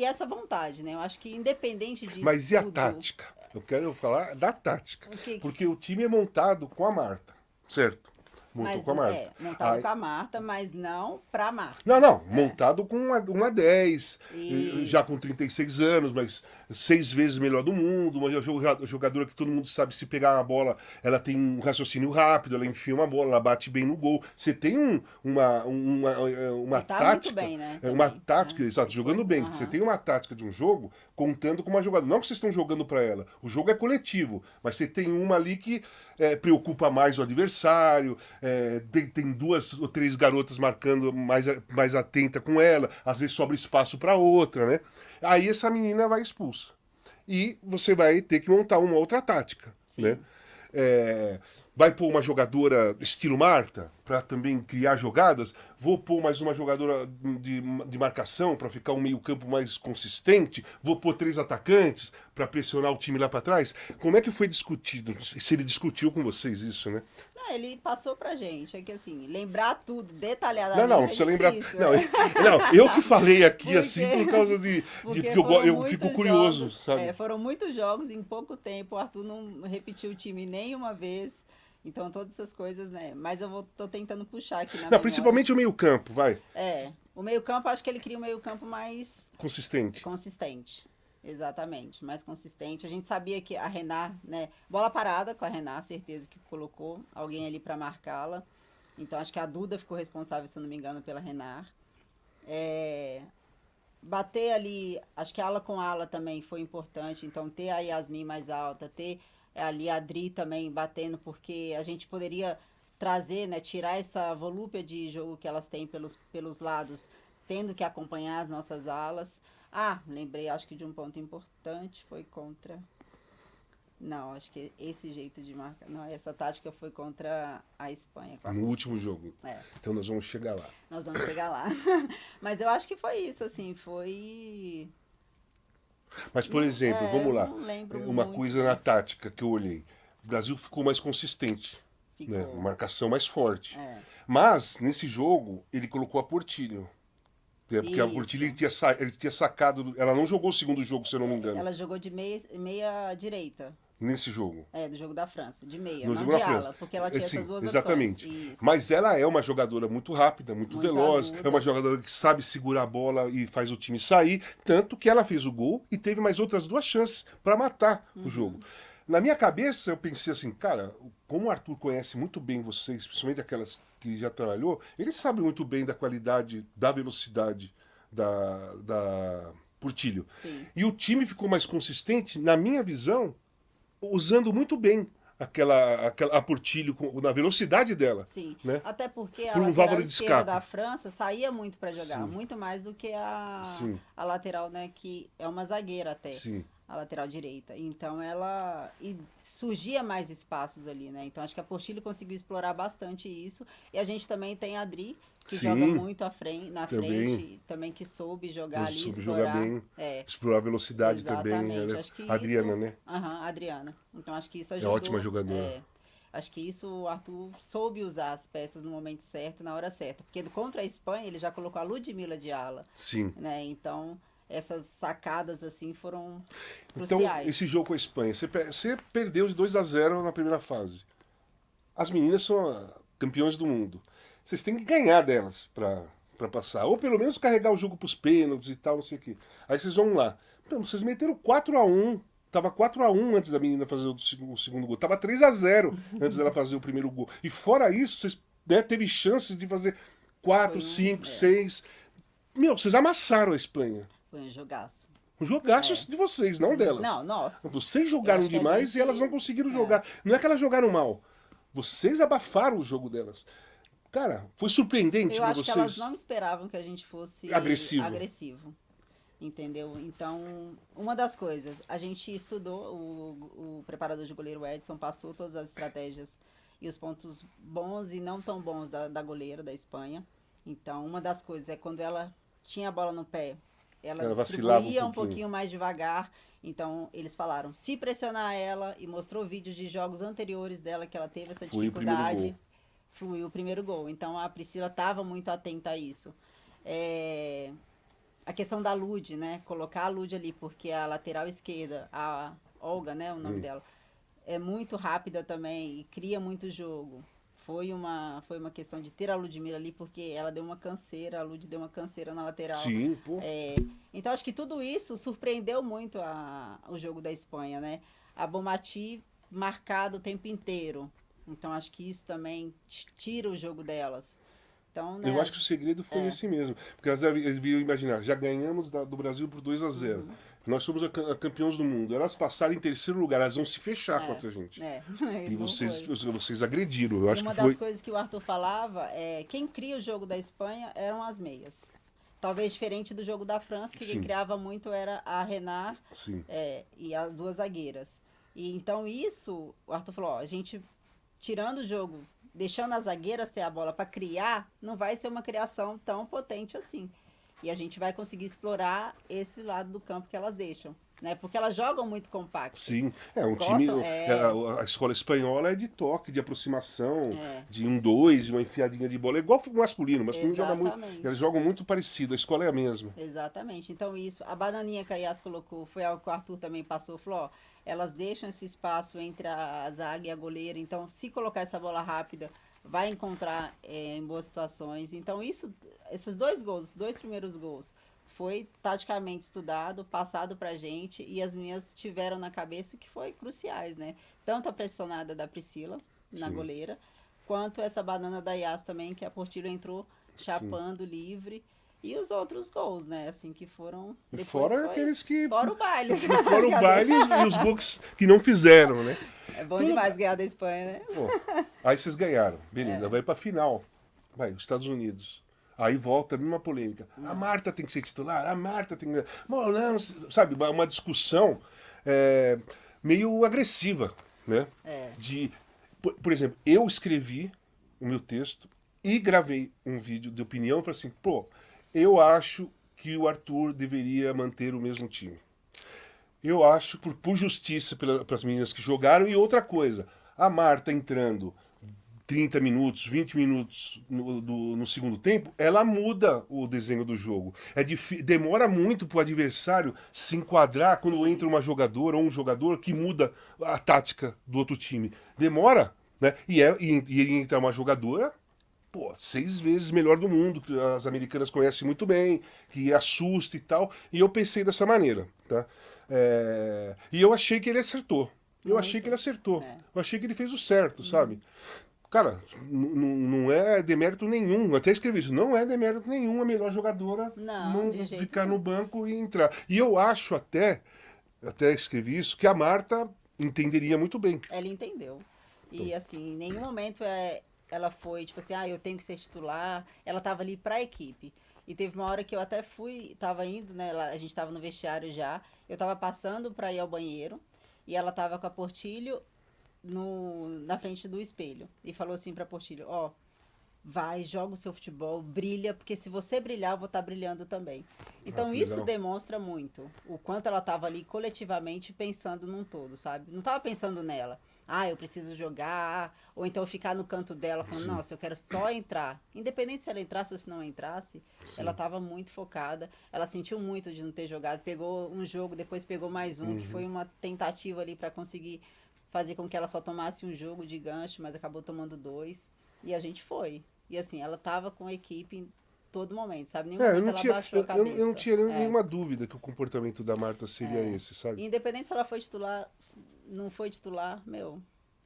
essa vontade, né? Eu acho que independente disso
Mas e a
tudo,
tática? Eu quero falar da tática.
o que,
Porque o time é montado com a Marta, certo? Montou
mas
com a Marta.
montado
Aí-
com a Marta, mas não pra Marta.
Não, montado com uma 10, já
Isso.
com 36 anos, mas 6 vezes melhor do mundo, uma jogadora que todo mundo sabe, se pegar a bola, ela tem um raciocínio rápido, ela enfia uma bola, ela bate bem no gol. Você tem uma
E tá
tática,
muito bem, né?
uma
Também,
tática,
né?
exato,
Ele
jogando
foi,
bem. Você tem uma tática de um jogo contando com uma jogadora. Não que vocês estão jogando para ela, o jogo é coletivo, mas você tem uma ali que preocupa mais o adversário, tem 2 ou 3 garotas marcando mais atenta com ela, às vezes sobra espaço para outra, né? Aí essa menina vai expulsa. E você vai ter que montar uma outra tática,
Sim.
né? Vai pôr uma jogadora estilo Marta para também criar jogadas. Vou pôr mais uma jogadora de marcação para ficar um meio-campo mais consistente. Vou pôr 3 atacantes para pressionar o time lá para trás. Como é que foi discutido? Se ele discutiu com vocês isso, né?
Não, ele passou pra gente. É que assim, lembrar tudo detalhadamente.
Não precisa lembrar.
Difícil,
Não,
né?
eu que falei aqui
Porque-
assim por causa
Porque
porque
foram
eu
muitos
fico curioso,
jogos,
sabe?
foram muitos jogos em pouco tempo. O Arthur não repetiu o time nenhuma vez. Então, todas essas coisas, né? Mas tô tentando puxar aqui na
Não,
memória.
principalmente o meio-campo, vai.
O meio-campo, acho que ele queria um meio-campo mais
Consistente.
consistente. Exatamente, mais consistente. A gente sabia que a Renard, né? Bola parada com a Renard, certeza que colocou alguém ali para marcá-la. Então, acho que a Duda ficou responsável, se eu não me engano, pela Renard. Bater ali, acho que ala com ala também foi importante. Então, ter a Yasmin mais alta, ter ali a Adri também batendo, porque a gente poderia trazer, né, tirar essa volúpia de jogo que elas têm pelos lados, tendo que acompanhar as nossas alas. Lembrei, acho que de um ponto importante, foi contra... Não, acho que esse jeito de marcar... Não, essa tática foi contra a Espanha. com a
No último
Portuguesa.
jogo. Então nós vamos chegar lá.
Nós vamos chegar lá. Mas eu acho que foi isso, assim, foi...
Mas, por exemplo, vamos lá.
Eu não lembro
Uma
muito,
coisa na tática que eu olhei. O Brasil ficou mais consistente.
Ficou.
Né? Uma marcação mais forte.
É.
Mas, nesse jogo, ele colocou a Portillo. Porque a
Isso.
Portillo ele tinha sacado. Ela não jogou o segundo jogo, se eu não me engano.
Ela jogou de meia direita.
Nesse jogo.
Do jogo da França, de meia,
No
não
jogo
de
da
ala,
França.
porque ela tinha
Sim,
essas duas
exatamente.
opções. Isso.
Mas ela é uma jogadora muito rápida, muito
Muito
veloz.
aguda.
É uma jogadora que sabe segurar a bola e faz o time sair. Tanto que ela fez o gol e teve mais outras 2 chances para matar o jogo. Na minha cabeça, eu pensei assim, cara, como o Arthur conhece muito bem vocês, principalmente aquelas que já trabalhou, ele sabe muito bem da qualidade, da velocidade da Portillo.
Sim.
E o time ficou mais consistente, na minha visão, usando muito bem a Portillo na velocidade dela.
Sim,
Né?
até porque a
Por um
lateral
válvula de
esquerda
escape.
da França saía muito para jogar,
Sim,
muito mais do que
sim,
a lateral, né, que é uma zagueira até,
sim.
a lateral direita. Então ela e surgia mais espaços ali, né? Então acho que a Portillo conseguiu explorar bastante isso. E a gente também tem a Adri, que joga
Sim,
muito na
também.
frente, também que soube jogar ali,
Soube jogar
explorar.
bem,
É,
explorar a velocidade também.
exatamente.
Ela
Acho que
a Adriana,
isso.
né?
Aham, Adriana. Então acho que isso
É ótima
ajudou.
jogadora.
Acho que isso o Arthur soube usar as peças no momento certo, na hora certa. Porque contra a Espanha ele já colocou a Ludmilla de ala,
Sim.
né? Então essas sacadas assim foram
Então, esse
cruciais.
jogo com a Espanha, você perdeu de 2-0 na primeira fase. As meninas são campeões do mundo. Vocês têm que ganhar delas pra passar. Ou pelo menos carregar o jogo pros pênaltis e tal, não sei o quê. Aí vocês vão lá. Pô, vocês meteram 4-1. Tava 4-1 antes da menina fazer o segundo gol. Tava 3-0 antes dela fazer o primeiro gol. E fora isso, vocês teve chances de fazer 4,
Foi um,
5, 6. Meu, vocês amassaram a Espanha.
foi um jogaço.
Um jogaço
É.
de vocês, não delas.
Não, nossa.
Vocês
Eu
jogaram
acho que a
demais e elas não
gente.
conseguiram
É.
jogar. Não é que elas jogaram mal. Vocês abafaram o jogo delas. Cara, foi surpreendente
Eu
pra
acho que elas
vocês.
não esperavam que a gente fosse
Agressivo.
agressivo. Entendeu? Então, uma das coisas, a gente estudou, o preparador de goleiro Edson passou todas as estratégias e os pontos bons e não tão bons da goleira da Espanha. Então, uma das coisas é quando ela tinha a bola no pé, ela
Ela vacilava
distribuía
um pouquinho.
mais devagar. Então, eles falaram, se pressionar ela, e mostrou vídeos de jogos anteriores dela que ela teve essa
Foi o primeiro
dificuldade,
gol.
fluiu o primeiro gol. Então, a Priscila estava muito atenta a isso. É, a questão da Lud, né? Colocar a Lud ali, porque a lateral esquerda, a Olga, né? O nome dela, é muito rápida também e cria muito jogo. Foi uma questão de ter a Ludmilla ali, porque ela deu uma canseira, a Lud deu uma canseira na lateral.
Sim, pô.
Então acho que tudo isso surpreendeu muito o jogo da Espanha, né? A Bonmati marcada o tempo inteiro. Então acho que isso também tira o jogo delas. Então,
Eu
né?
acho que o segredo foi esse mesmo. Porque elas deviam imaginar, já ganhamos do Brasil por 2-0. Nós somos a campeões do mundo. Elas passaram em terceiro lugar, elas vão se fechar contra a gente. E
Não
vocês,
foi.
vocês agrediram. Eu
E
acho
uma
que
das
foi.
coisas que o Arthur falava é quem cria o jogo da Espanha eram as meias. Talvez diferente do jogo da França, que
Sim.
quem criava muito era a Renard
Sim.
e as duas zagueiras. E então isso, o Arthur falou, ó, a gente tirando o jogo, deixando as zagueiras ter a bola para criar, não vai ser uma criação tão potente assim. E a gente vai conseguir explorar esse lado do campo que elas deixam, né? Porque elas jogam muito compactas.
Sim, é um
Gostam,
time. A escola espanhola é de toque, de aproximação, de 1-2, de uma enfiadinha de bola. É igual o masculino. O masculino joga muito.
Exatamente.
Eles jogam muito parecido, a escola é a mesma.
Exatamente. Então isso, a bananinha que a Yas colocou, foi algo que o Arthur também passou, falou, ó, elas deixam esse espaço entre a zaga e a goleira, então se colocar essa bola rápida, vai encontrar em boas situações. Então isso, esses dois gols, os dois primeiros gols, foi taticamente estudado, passado pra gente, e as minhas tiveram na cabeça que foi cruciais, né? Tanto a pressionada da Priscila, na
Sim.
goleira, quanto essa banana da Yas também, que a Portillo entrou chapando livre. E os outros gols, né? Assim, que foram.
E
Depois
fora
foi,
aqueles que.
fora o baile.
Fora o baile e os gols que não fizeram, né?
É bom
Tudo-
demais ganhar da Espanha, né?
Bom, aí vocês ganharam. Beleza, vai pra final. Vai, os Estados Unidos. Aí volta a mesma polêmica. A Marta tem que ser titular, a Marta tem que. Bom, não, sabe, uma discussão meio agressiva, né? De, por exemplo, eu escrevi o meu texto e gravei um vídeo de opinião e falei assim, pô, eu acho que o Arthur deveria manter o mesmo time. Eu acho, por justiça para as meninas que jogaram, e outra coisa, a Marta entrando 30 minutos, 20 minutos no segundo tempo, ela muda o desenho do jogo. Demora muito para o adversário se enquadrar quando entra uma jogadora ou um jogador que muda a tática do outro time. Demora, né? E entra uma jogadora, pô, 6 vezes melhor do mundo, que as americanas conhecem muito bem, que assusta e tal. E eu pensei dessa maneira, tá? E eu achei que ele acertou. Eu achei que ele acertou. Eu achei que ele fez o certo, sabe? Cara, não é demérito nenhum. Eu até escrevi isso. Não é demérito nenhum a melhor jogadora
Não, de jeito
ficar
nenhum.
no banco e entrar. E eu acho até escrevi isso, que a Marta entenderia muito bem.
Ela entendeu. E assim, em nenhum momento ela foi, tipo assim, eu tenho que ser titular. Ela tava ali pra equipe. E teve uma hora que eu até tava indo, né? A gente tava no vestiário já. Eu tava passando pra ir ao banheiro. E ela tava com a Portilho na frente do espelho. E falou assim pra Portilho, vai, joga o seu futebol, brilha, porque se você brilhar, eu vou estar brilhando também. Então isso
legal.
demonstra muito o quanto ela estava ali coletivamente pensando num todo, sabe? Não estava pensando nela. Eu preciso jogar, ou então ficar no canto dela falando,
Sim.
nossa, eu quero só entrar. Independente se ela entrasse ou se não entrasse,
Sim.
ela estava muito focada. Ela sentiu muito de não ter jogado. Pegou um jogo, depois pegou mais um, que foi uma tentativa ali para conseguir fazer com que ela só tomasse um jogo de gancho, mas acabou tomando 2. E a gente foi. E assim, ela tava com a equipe em todo momento, sabe? Em nenhum
Eu
momento
não
ela
tinha,
baixou a cabeça.
eu não tinha nenhuma dúvida que o comportamento da Marta seria esse, sabe?
Independente se ela foi titular, não foi titular,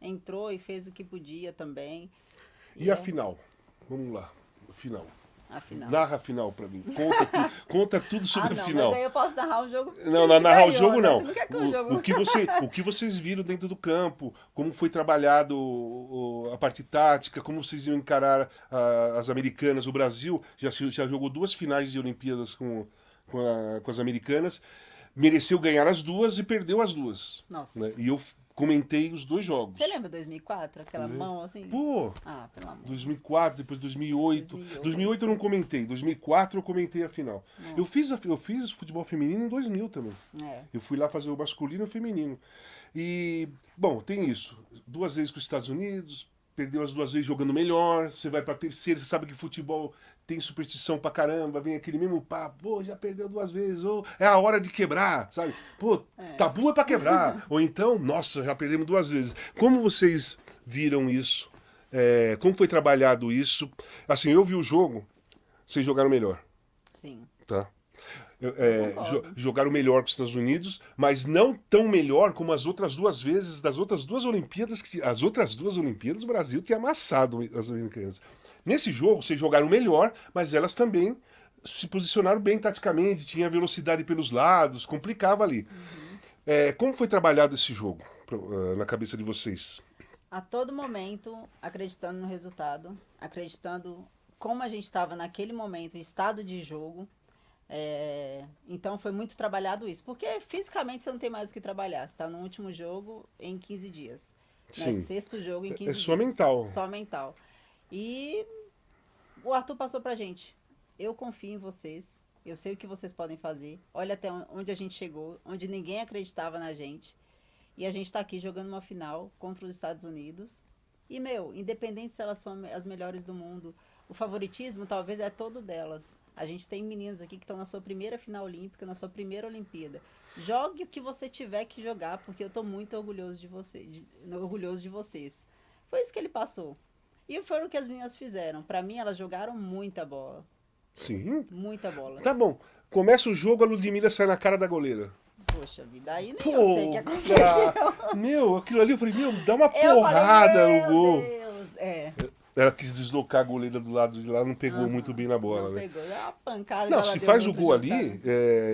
entrou e fez o que podia também.
E a final? Vamos lá, a final.
A final.
Narra a final pra mim. Conta tudo sobre a final.
Mas aí eu posso narrar o jogo.
Não, narrar o jogo
né?
não.
Você não quer que o jogo...
O que vocês viram dentro do campo, como foi trabalhado a parte tática, como vocês iam encarar as americanas. O Brasil já jogou 2 finais de Olimpíadas com as americanas, mereceu ganhar as 2 e perdeu as 2.
Nossa.
Né? E eu comentei os 2 jogos.
Você lembra 2004? Aquela mão assim?
Pô!
Pelo amor.
2004, depois 2008. 2008 eu não comentei. 2004 eu comentei a final. Eu fiz futebol feminino em 2000 também. Eu fui lá fazer o masculino e o feminino. E, bom, tem isso. 2 vezes com os Estados Unidos, perdeu as 2 vezes jogando melhor, você vai pra terceira, você sabe que futebol tem superstição pra caramba, vem aquele mesmo papo, já perdeu 2 vezes, ou é a hora de quebrar, sabe? Tabu é pra quebrar. Ou então, nossa, já perdemos 2 vezes. Como vocês viram isso? Como foi trabalhado isso? Assim, eu vi o jogo, vocês jogaram melhor.
Sim.
Tá? Jogaram melhor com os Estados Unidos, mas não tão melhor como as outras 2 vezes das outras 2 Olimpíadas. As outras 2 Olimpíadas o Brasil tinha amassado as americanas. Nesse jogo, vocês jogaram melhor, mas elas também se posicionaram bem taticamente, tinha velocidade pelos lados, complicava ali. Como foi trabalhado esse jogo na cabeça de vocês?
A todo momento, acreditando no resultado, acreditando como a gente estava naquele momento, estado de jogo. Então foi muito trabalhado isso. Porque fisicamente você não tem mais o que trabalhar. Você está no último jogo em 15 dias. Né? 6º jogo em 15 dias.
Só mental.
Só mental. E o Arthur passou pra gente. Eu confio em vocês. Eu sei o que vocês podem fazer. Olha até onde a gente chegou. Onde ninguém acreditava na gente. E a gente tá aqui jogando uma final contra os Estados Unidos. E, independente se elas são as melhores do mundo, o favoritismo talvez é todo delas. A gente tem meninas aqui que estão na sua primeira final olímpica, na sua primeira Olimpíada. Jogue o que você tiver que jogar, porque eu tô muito orgulhoso de vocês. Foi isso que ele passou. E foi o que as meninas fizeram. Pra mim, elas jogaram muita bola.
Sim.
Muita bola.
Tá bom. Começa o jogo, a Ludmilla sai na cara da goleira.
Poxa vida, aí nem eu sei o que aconteceu.
Aquilo ali, eu falei, dá uma porrada no gol.
Deus,
Ela quis deslocar a goleira do lado de lá, não pegou muito bem na bola,
não
né?
pegou, deu uma pancada.
Não, se faz o gol ali,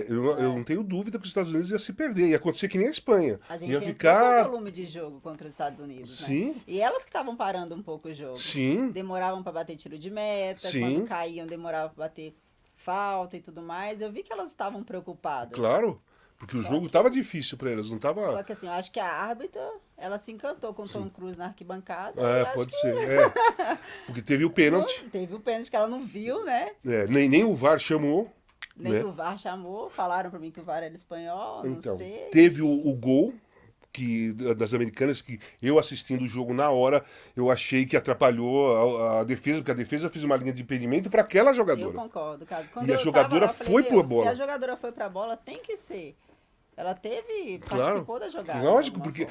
eu não tenho dúvida que os Estados Unidos ia se perder. Ia acontecer que nem a Espanha.
A gente
ia
entrou
ficar
com volume de jogo contra os Estados Unidos,
Sim.
né? E elas que estavam parando um pouco o jogo.
Sim.
Demoravam pra bater tiro de meta,
Sim.
quando caíam demorava pra bater falta e tudo mais. Eu vi que elas estavam preocupadas.
Claro. Porque o jogo tava difícil pra elas, não tava...
Só que assim, eu acho que a árbitra, ela se encantou com o Tom Cruise na arquibancada.
Pode ser. Porque teve o pênalti.
Teve o pênalti que ela não viu, né?
Nem o VAR chamou.
Nem
né?
o VAR chamou, falaram pra mim que o VAR era espanhol,
Então,
não sei.
teve o gol das americanas, que eu assistindo o jogo na hora, eu achei que atrapalhou a defesa, porque a defesa fez uma linha de impedimento para aquela jogadora.
Eu concordo, caso.
E a jogadora foi pra bola.
Se a jogadora foi pra bola, tem que ser. Ela participou da jogada.
Lógico, porque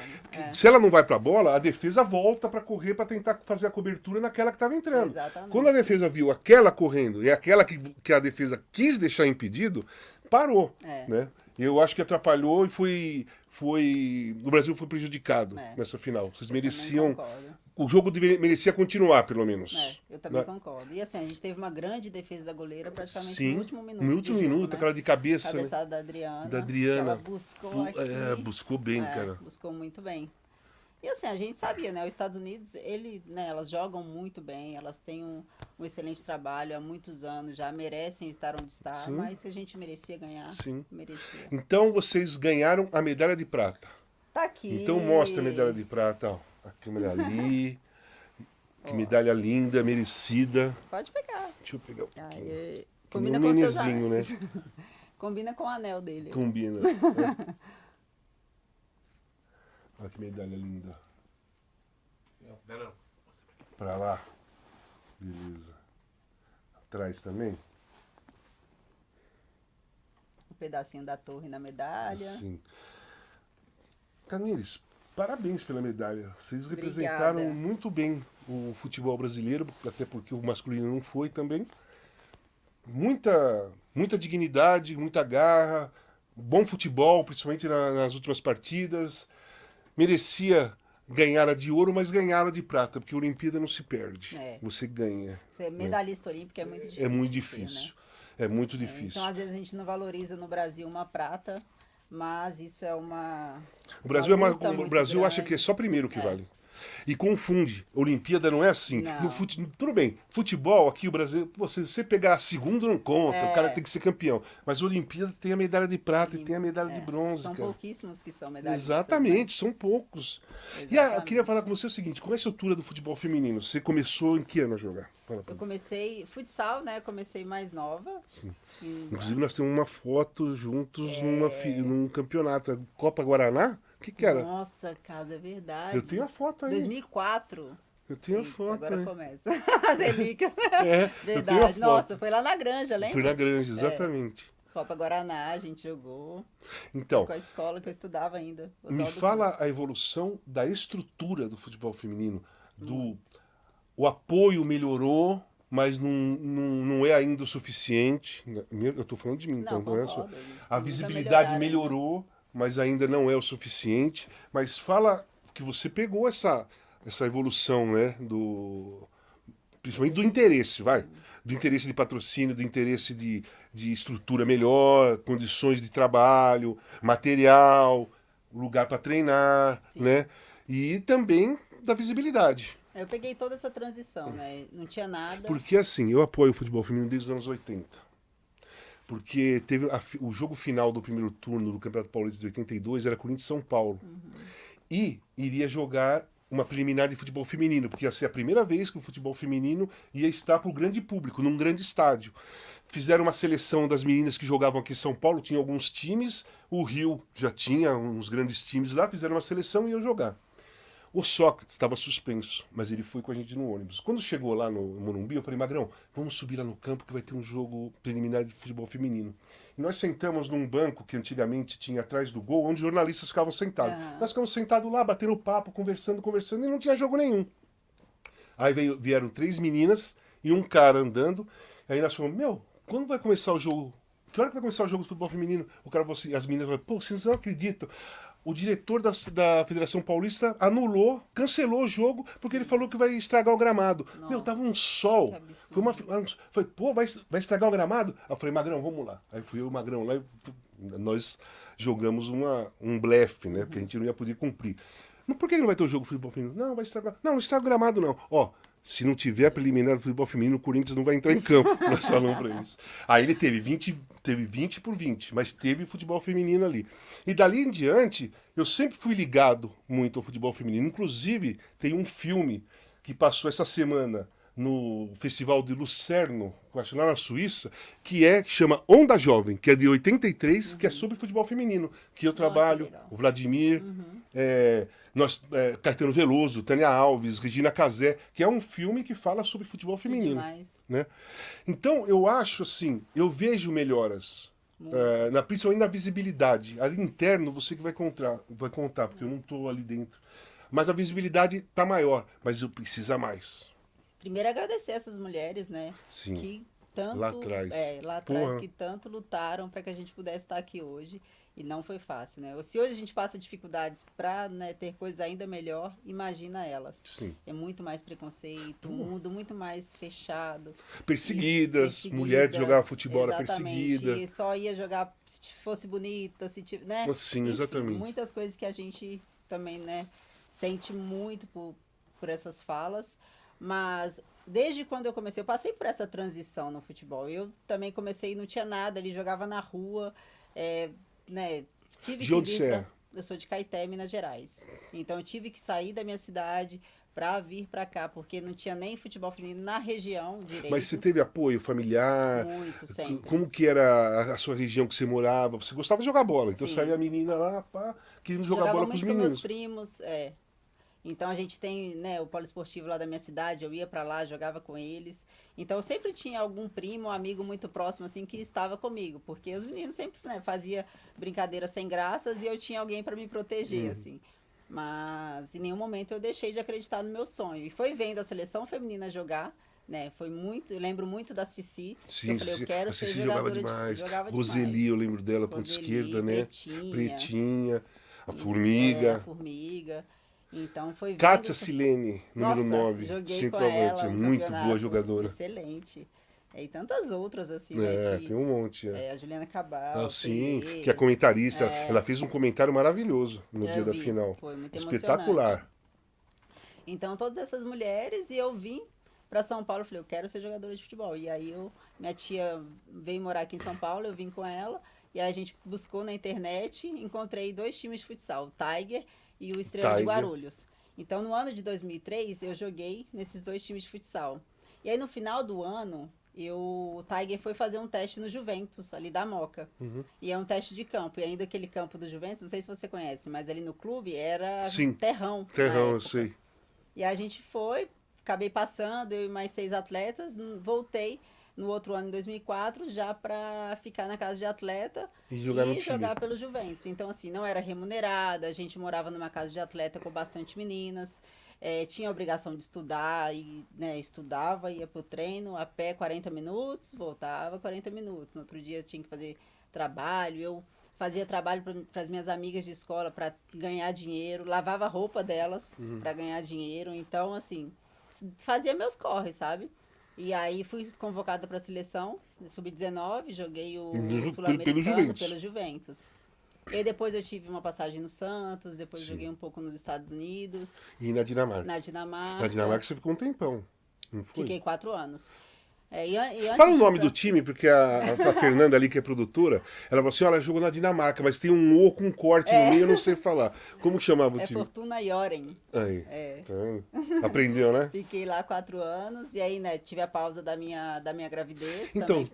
se ela não vai pra bola, a defesa volta pra correr pra tentar fazer a cobertura naquela que estava entrando.
Exatamente.
Quando a defesa viu aquela correndo e aquela que a defesa quis deixar impedido, parou. Né? Eu acho que atrapalhou e o Brasil foi prejudicado nessa final. Vocês mereciam... o jogo merecia continuar, pelo menos.
Eu também
Né?
concordo. E assim, a gente teve uma grande defesa da goleira praticamente
Sim,
no último minuto.
no último
do jogo,
minuto,
né?
aquela de cabeça, né?
Cabeçada da Adriana.
Da
Que ela
Adriana.
buscou aqui.
Buscou bem, cara.
Buscou muito bem. E assim, a gente sabia, né? Os Estados Unidos, né, elas jogam muito bem, elas têm um excelente trabalho há muitos anos, já merecem estar onde está,
Sim.
mas se a gente merecia ganhar,
Sim.
merecia.
Então vocês ganharam a medalha de prata.
Tá aqui.
Então mostra a medalha de prata, ó. A câmera ali. Que medalha linda, merecida.
Pode pegar.
Deixa eu pegar um pouquinho.
Aí,
Que
combina
nem um
com seus
nenezinho, né?
anéis. Combina com o anel dele.
Combina. Olha que medalha linda.
Não.
Pra lá. Beleza. Atrás também?
Um pedacinho da torre na medalha.
Sim. Camires, parabéns pela medalha. Vocês
Obrigada.
representaram muito bem o futebol brasileiro, até porque o masculino não foi também. Muita dignidade, muita garra, bom futebol, principalmente nas últimas partidas. Merecia ganhar a de ouro, mas ganhar a de prata, porque a Olimpíada não se perde. Você ganha.
Ser medalhista olímpico é muito difícil.
É muito
de
difícil.
ser, né?
É muito difícil.
Então, às vezes, a gente não valoriza no Brasil uma prata, mas isso é uma.
O Brasil,
luta
o
muito
Brasil acha
grande.
que é só primeiro que vale. E confunde. Olimpíada não é assim.
Não.
Tudo bem, futebol aqui, o Brasil, você pegar a segunda não conta, o cara tem que ser campeão. Mas a Olimpíada tem a medalha de prata e tem a medalha de bronze,
São
cara.
pouquíssimos que são medalhistas.
Exatamente, são poucos. E eu
Exatamente.
queria falar com você o seguinte, qual é a estrutura do futebol feminino? Você começou em que ano a jogar? Fala pra
Eu
mim.
comecei futsal, né? Comecei mais nova.
Inclusive nós temos uma foto juntos num campeonato. Copa Guaraná? O que era?
Nossa, casa, é verdade.
Eu tenho a foto aí.
2004.
Eu tenho a
Eita,
foto
agora
aí.
começa. As relíquias.
É, eu tenho a
Verdade.
foto.
Nossa, foi lá na Granja, lembra?
Foi na Granja, exatamente.
Copa Guaraná, a gente jogou.
Então,
Com a escola que eu estudava ainda.
me
Oswaldo
fala a evolução da estrutura do futebol feminino. O apoio melhorou, mas não é ainda o suficiente. Eu estou falando de mim, então não é só.
concordo, a gente tem
A
muito
visibilidade
melhorar ainda.
melhorou, mas ainda não é o suficiente. Mas fala que você pegou essa evolução, né? Principalmente do interesse, vai. Do interesse de patrocínio, do interesse de estrutura melhor, condições de trabalho, material, lugar para treinar,
Sim.
né? E também da visibilidade.
Eu peguei toda essa transição, né? Não tinha nada.
Porque assim, eu apoio o futebol feminino desde os anos 80. Porque teve o jogo final do primeiro turno do Campeonato Paulista de 82 era Corinthians e São Paulo. E iria jogar uma preliminar de futebol feminino, porque ia ser a primeira vez que o futebol feminino ia estar para o grande público, num grande estádio. Fizeram uma seleção das meninas que jogavam aqui em São Paulo, tinha alguns times, o Rio já tinha uns grandes times lá, fizeram uma seleção e iam jogar. O Sócrates estava suspenso, mas ele foi com a gente no ônibus. Quando chegou lá no Morumbi, eu falei, Magrão, vamos subir lá no campo que vai ter um jogo preliminar de futebol feminino. E nós sentamos num banco que antigamente tinha atrás do gol, onde jornalistas ficavam sentados. Nós ficamos sentados lá, batendo papo, conversando, e não tinha jogo nenhum. Aí vieram 3 meninas e um cara andando. Aí nós falamos, quando vai começar o jogo? Que hora que vai começar o jogo de futebol feminino? O cara falou assim, as meninas falaram, pô, vocês não acreditam. O diretor da Federação Paulista cancelou o jogo, porque ele falou que vai estragar o gramado.
Nossa,
tava um sol.
que absurdo.
Falei, pô, vai estragar o gramado? Aí eu falei, Magrão, vamos lá. Aí fui eu e o Magrão lá e nós jogamos um blefe, né? Porque a gente não ia poder cumprir. Mas por que não vai ter o jogo de futebol feminino? Não, vai estragar. Não estraga o gramado, não. Ó, se não tiver preliminar do futebol feminino, o Corinthians não vai entrar em campo. Nós falamos pra eles. Aí ele teve 20 por 20, mas teve futebol feminino ali. E dali em diante, eu sempre fui ligado muito ao futebol feminino. Inclusive, tem um filme que passou essa semana no Festival de Lucerno, acho lá na Suíça, que chama Onda Jovem, que é de 83, que é sobre futebol feminino, que eu trabalho,
legal.
o Vladimir, Caetano Veloso, Tânia Alves, Regina Casé, que é um filme que fala sobre futebol feminino.
Demais.
Né? Então, eu acho assim, eu vejo melhoras, principalmente na visibilidade. Ali interno, você que vai contar, porque eu não estou ali dentro. Mas a visibilidade está maior, mas eu preciso mais.
Primeiro agradecer essas mulheres, né?
Sim.
Que tanto
Lá atrás.
lá atrás
Porra.
que tanto lutaram para que a gente pudesse estar aqui hoje. E não foi fácil, né? Se hoje a gente passa dificuldades para, né, ter coisas ainda melhor, imagina elas.
Sim.
É muito mais preconceito, um mundo muito mais fechado.
Perseguidas, mulher que jogava futebol era perseguida.
E só ia jogar se fosse bonita, se tivesse, né?
Sim,
Enfim,
exatamente.
muitas coisas que a gente também, né, sente muito por essas falas. Mas desde quando eu comecei, eu passei por essa transição no futebol. Eu também comecei, não tinha nada ali, jogava na rua, né? Tive
De
que
onde
vir
você é?
Eu sou de Caeté, Minas Gerais. Então eu tive que sair da minha cidade para vir para cá, porque não tinha nem futebol feminino na região direito.
Mas você teve apoio familiar?
Muito, sempre.
Como que era a sua região que você morava? Você gostava de jogar bola, então
Sim.
saía a menina lá, pá, querendo jogar
Jogava
bola com os
muito com meus
meninos.
primos, Então a gente tem, né, o poliesportivo lá da minha cidade, eu ia pra lá, jogava com eles. Então eu sempre tinha algum primo, um amigo muito próximo assim que estava comigo, porque os meninos sempre, né, fazia brincadeiras sem graças e eu tinha alguém para me proteger assim. Mas em nenhum momento eu deixei de acreditar no meu sonho. E foi vendo a seleção feminina jogar, né? Foi muito, eu lembro muito da Cici, que eu falei, eu quero
a
ser
Cici
jogadora
demais.
jogava
Roseli,
demais.
eu lembro dela, ponta
Roseli,
esquerda, né? Pretinha, a
a
Formiga.
Formiga. Então foi vendo.
Kátia Silene, número
Nossa,
9,
joguei com
centroavante,
ela
é
um
muito
campeonato
boa jogadora.
excelente. E tantas outras, assim, né?
Tem um monte.
A Juliana Cabral,
Sim,
Fê,
que é comentarista. Ela fez um comentário maravilhoso no dia da
vi,
final.
foi muito
Espetacular.
Então, todas essas mulheres, e eu vim para São Paulo, eu falei, eu quero ser jogadora de futebol. E aí, minha tia veio morar aqui em São Paulo, eu vim com ela, e aí a gente buscou na internet, encontrei 2 times de futsal, o Tiger e o Estrela de Guarulhos. Então, no ano de 2003, eu joguei nesses 2 times de futsal. E aí, no final do ano, o Tiger foi fazer um teste no Juventus, ali da Moca. E é um teste de campo. E ainda aquele campo do Juventus, não sei se você conhece, mas ali no clube era terrão.
Terrão, eu sei.
E a gente foi, acabei passando, eu e mais 6 atletas, voltei no outro ano, em 2004, já para ficar na casa de atleta
e jogar
pelo Juventus. Então, assim, não era remunerada, a gente morava numa casa de atleta com bastante meninas, tinha a obrigação de estudar, e, né, estudava, ia pro treino, a pé 40 minutos, voltava 40 minutos. No outro dia tinha que fazer trabalho, eu fazia trabalho para as minhas amigas de escola para ganhar dinheiro, lavava a roupa delas para ganhar dinheiro. Então, assim, fazia meus corres, sabe? E aí fui convocada para a seleção, sub-19, joguei o Sul-Americano pelo Juventus. E aí depois eu tive uma passagem no Santos, depois joguei um pouco nos Estados Unidos.
E na Dinamarca?
Na Dinamarca.
Na Dinamarca você ficou um tempão, não foi?
Fiquei 4 anos.
Fala o nome do time, porque a Fernanda ali, que é produtora, ela falou assim, olha, ela jogou na Dinamarca, mas tem um O com um corte no meio, eu não sei falar. Como que chamava o time?
Fortuna Joren.
Aí, tá aprendeu, né?
Fiquei lá 4 anos, e aí, né, tive a pausa da minha gravidez.
Então,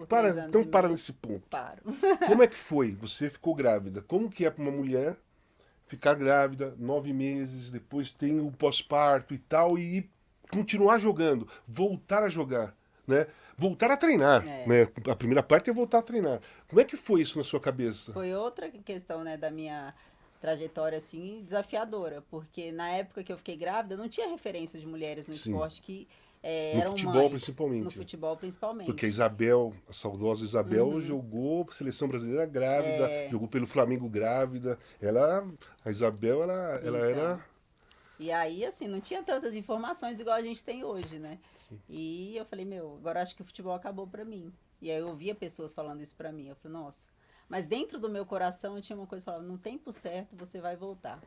para nesse ponto.
Paro.
Como é que foi? Você ficou grávida. Como que é para uma mulher ficar grávida, 9 meses, depois tem o pós-parto e tal, e continuar jogando, voltar a jogar? Né? Voltar a treinar, né? A primeira parte é voltar a treinar. Como é que foi isso na sua cabeça?
Foi outra questão, né, da minha trajetória, assim, desafiadora, porque na época que eu fiquei grávida, não tinha referência de mulheres no esporte que eram
futebol,
mães.
principalmente.
No futebol, principalmente.
Porque a Isabel, a saudosa Isabel, jogou a seleção brasileira grávida, jogou pelo Flamengo grávida. A Isabel, ela era...
E aí, assim, não tinha tantas informações igual a gente tem hoje, né? Sim. E eu falei, agora acho que o futebol acabou pra mim. E aí eu ouvia pessoas falando isso pra mim. Eu falei, nossa. Mas dentro do meu coração eu tinha uma coisa que falava, no tempo certo você vai voltar.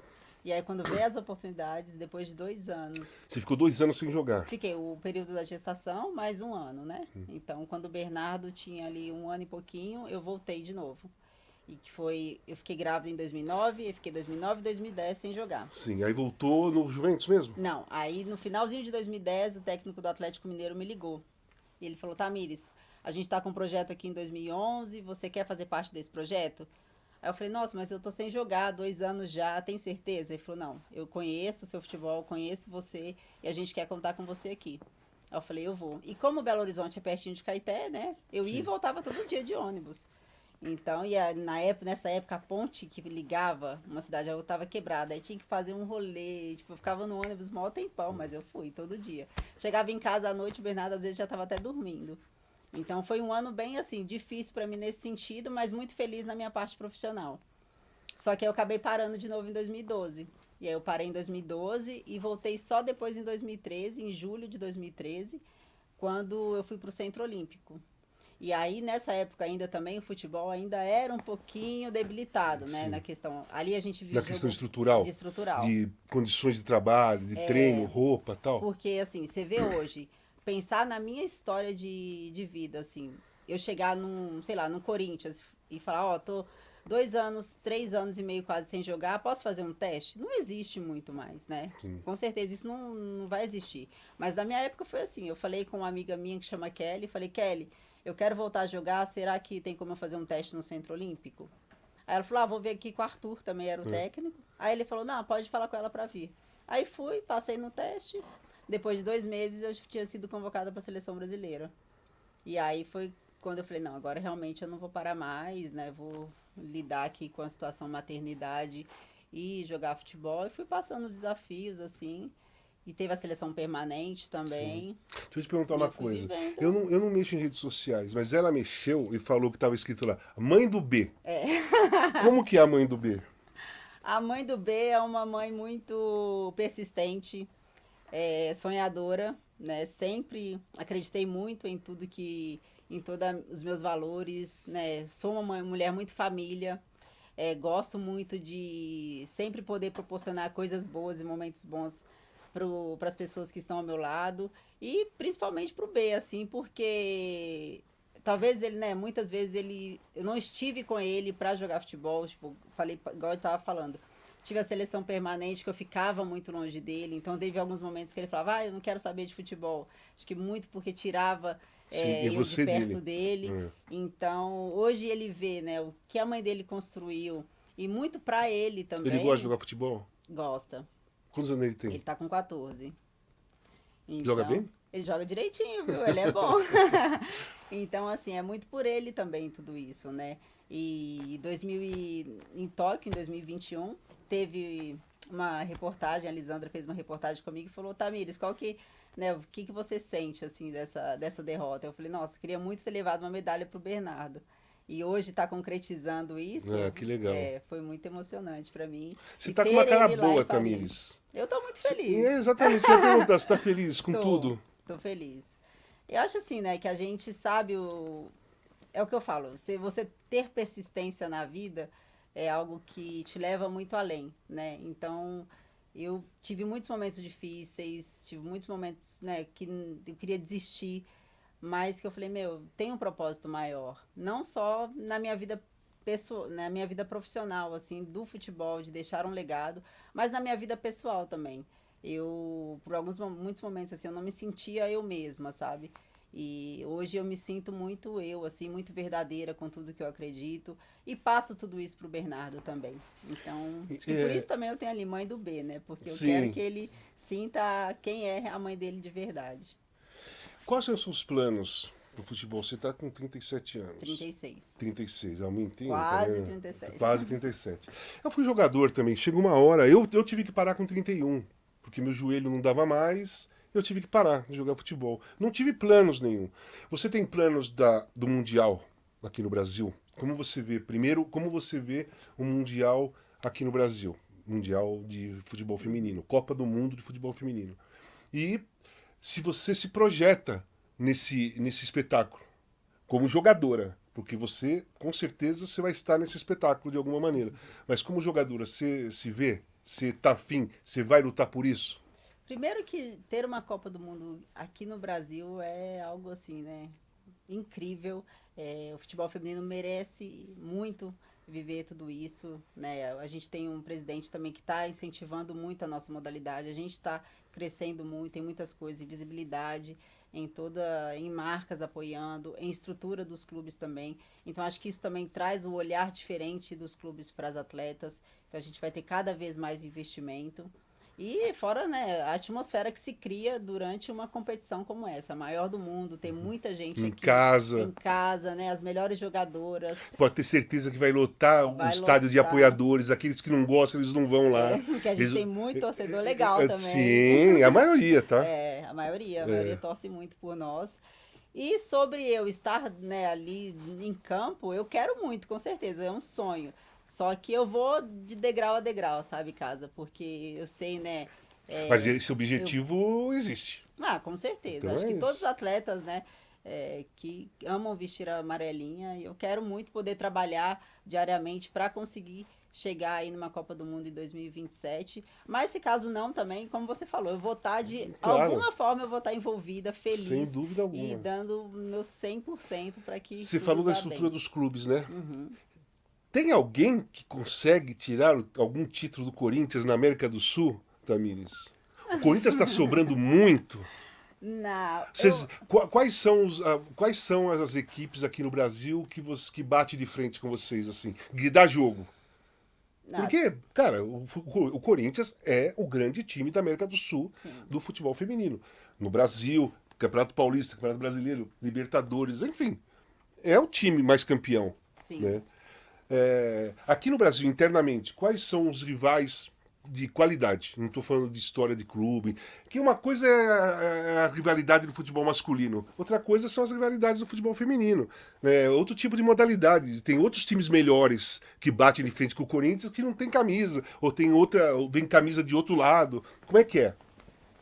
E aí quando veio as oportunidades, depois de 2 anos...
Você ficou 2 anos sem jogar?
Fiquei o período da gestação, mais 1 ano, né? Então, quando o Bernardo tinha ali 1 ano e pouquinho, eu voltei de novo. E que foi, eu fiquei grávida em 2009, eu fiquei 2009 e 2010 sem jogar.
Sim, aí voltou no Juventus mesmo?
Não, aí no finalzinho de 2010, o técnico do Atlético Mineiro me ligou. E ele falou, Tamires, a gente tá com um projeto aqui em 2011, você quer fazer parte desse projeto? Aí eu falei, nossa, mas eu tô sem jogar, 2 anos já, tem certeza? Ele falou, não, eu conheço o seu futebol, conheço você, e a gente quer contar com você aqui. Aí eu falei, eu vou. E como Belo Horizonte é pertinho de Caeté, né, eu ia e voltava todo dia de ônibus. Então, nessa época, a ponte que ligava uma cidade a outra estava quebrada. Aí tinha que fazer um rolê. Tipo, eu ficava no ônibus maior tempão, mas eu fui todo dia. Chegava em casa à noite, o Bernardo às vezes já estava até dormindo. Então, foi um ano bem, assim, difícil para mim nesse sentido, mas muito feliz na minha parte profissional. Só que aí eu acabei parando de novo em 2012. E aí eu parei em 2012 e voltei só depois em 2013, em julho de 2013, quando eu fui para o Centro Olímpico. E aí, nessa época ainda também, o futebol ainda era um pouquinho debilitado, né?
Sim.
Na questão. Ali a gente viu
Na
o
questão
jogo
estrutural,
de estrutural.
de condições de trabalho, de treino, roupa tal.
Porque, assim, você vê hoje, pensar na minha história de vida, assim, eu chegar num, sei lá, num Corinthians e falar, ó, tô 2 anos, 3 anos e meio quase sem jogar, posso fazer um teste? Não existe muito mais, né?
Sim.
Com certeza isso não vai existir. Mas na minha época foi assim, eu falei com uma amiga minha que chama Kelly, falei, Kelly, eu quero voltar a jogar, será que tem como eu fazer um teste no Centro Olímpico? Aí ela falou, vou ver aqui com o Arthur, também era o técnico. Aí ele falou, não, pode falar com ela pra vir. Aí fui, passei no teste. Depois de 2 meses eu tinha sido convocada para a seleção brasileira. E aí foi quando eu falei, não, agora realmente eu não vou parar mais, né? Vou lidar aqui com a situação maternidade e jogar futebol. E fui passando os desafios, assim. E teve a seleção permanente também.
Deixa eu te perguntar
E
uma
eu fui
coisa.
vivendo.
Eu não mexo em redes sociais, mas ela mexeu e falou que estava escrito lá, mãe do B. Como que é a mãe do B?
A mãe do B é uma mãe muito persistente, sonhadora, né? Sempre acreditei muito em tudo em todos os meus valores, né? Sou uma mulher muito família, gosto muito de sempre poder proporcionar coisas boas e momentos bons para as pessoas que estão ao meu lado e principalmente para o B, assim, porque talvez ele, né, muitas vezes eu não estive com ele para jogar futebol, tipo, falei, igual eu estava falando, tive a seleção permanente que eu ficava muito longe dele, então teve alguns momentos que ele falava, eu não quero saber de futebol, acho que muito porque tirava
Sim, e
eu de
você
perto
dele.
dele, então hoje ele vê, né, o que a mãe dele construiu e muito para ele
Ele gosta de
também,
jogar futebol?
gosta.
Quantos anos ele
Ele
tem?
tá com 14.
Joga
Então,
bem?
ele joga direitinho, viu? Ele é bom. Então, assim, é muito por ele também tudo isso, né? Em Tóquio, em 2021, teve uma reportagem, a Lisandra fez uma reportagem comigo e falou, Tamires, né, o que você sente, assim, dessa derrota? Eu falei, nossa, queria muito ter levado uma medalha pro Bernardo. E hoje tá concretizando isso,
Ah, que legal.
foi muito emocionante para mim.
Você
E
tá com uma
ter
cara
ele lá
boa,
em Paris.
Tamires.
Eu tô muito feliz.
Exatamente, eu ia perguntar, você tá feliz com
Tô,
tudo?
tô feliz. Eu acho assim, né, que a gente sabe é o que eu falo, se você ter persistência na vida é algo que te leva muito além, né? Então, eu tive muitos momentos difíceis, tive muitos momentos, né, que eu queria desistir, mas que eu falei, meu, tem um propósito maior, não só na minha vida pessoal, na minha vida profissional, assim, do futebol, de deixar um legado, mas na minha vida pessoal também. Eu, por muitos momentos, assim, eu não me sentia eu mesma, sabe? E hoje eu me sinto muito eu, assim, muito verdadeira com tudo que eu acredito e passo tudo isso pro Bernardo também. Então, acho que por
É,
isso também eu tenho ali mãe do B, né? Porque eu quero
sim.
que ele sinta quem é a mãe dele de verdade.
Quais são os seus planos pro futebol? Você tá com 37 anos.
36.
36, aumentei, tá
Quase
vendo?
37.
Quase 37. Eu fui jogador também, chegou uma hora, eu tive que parar com 31, porque meu joelho não dava mais, eu tive que parar de jogar futebol. Não tive planos nenhum. Você tem planos do Mundial aqui no Brasil? Como você vê, primeiro, como você vê o Mundial aqui no Brasil? Mundial de futebol feminino, Copa do Mundo de futebol feminino. E se você se projeta nesse espetáculo como jogadora, porque você, com certeza, você vai estar nesse espetáculo de alguma maneira. Mas como jogadora, você se vê, você tá afim, você vai lutar por isso?
Primeiro que ter uma Copa do Mundo aqui no Brasil é algo assim, né? Incrível. O futebol feminino merece muito viver tudo isso, né? A gente tem um presidente também que está incentivando muito a nossa modalidade. A gente está crescendo muito em muitas coisas, em visibilidade, em marcas apoiando, em estrutura dos clubes também. Então acho que isso também traz um olhar diferente dos clubes para as atletas. Então a gente vai ter cada vez mais investimento. E fora, né, a atmosfera que se cria durante uma competição como essa, a maior do mundo, tem muita gente
Em
aqui
casa,
em casa, né, as melhores jogadoras,
pode ter certeza que vai lotar o
vai
estádio de
lotar,
apoiadores, aqueles que não gostam, eles não vão lá.
porque a gente
Eles,
tem muito torcedor legal também.
sim, a maioria, tá?
A maioria torce muito por nós. E sobre eu estar, né, ali em campo, eu quero muito, com certeza, é um sonho. Só que eu vou de degrau a degrau, sabe, casa? Porque eu sei, né?
Mas esse objetivo existe.
Com certeza.
Então
Acho
é
que todos os
isso.
atletas, né, que amam vestir a amarelinha, e eu quero muito poder trabalhar diariamente para conseguir chegar aí numa Copa do Mundo em 2027. Mas se caso não, também, como você falou, eu vou estar de
Claro,
alguma forma eu vou estar envolvida,
sem
feliz
dúvida
e
alguma.
dando o meu 100% para que
Você
tudo
falou da
vá
estrutura
bem.
dos clubes, né?
Uhum.
Tem alguém que consegue tirar algum título do Corinthians na América do Sul, Tamires? O Corinthians está sobrando muito.
Não,
Quais são as equipes aqui no Brasil que bate de frente com vocês, assim, que dá jogo?
não,
Porque, cara, o Corinthians é o grande time da América do Sul
sim,
do futebol feminino. No Brasil, Campeonato Paulista, Campeonato Brasileiro, Libertadores, enfim. É o time mais campeão,
sim.
né? Aqui no Brasil, internamente, quais são os rivais de qualidade? Não estou falando de história de clube. Que uma coisa é a rivalidade do futebol masculino, outra coisa são as rivalidades do futebol feminino. Outro tipo de modalidade. Tem outros times melhores que batem de frente com o Corinthians que não tem camisa, ou tem outra, ou vem camisa de outro lado. Como é que é?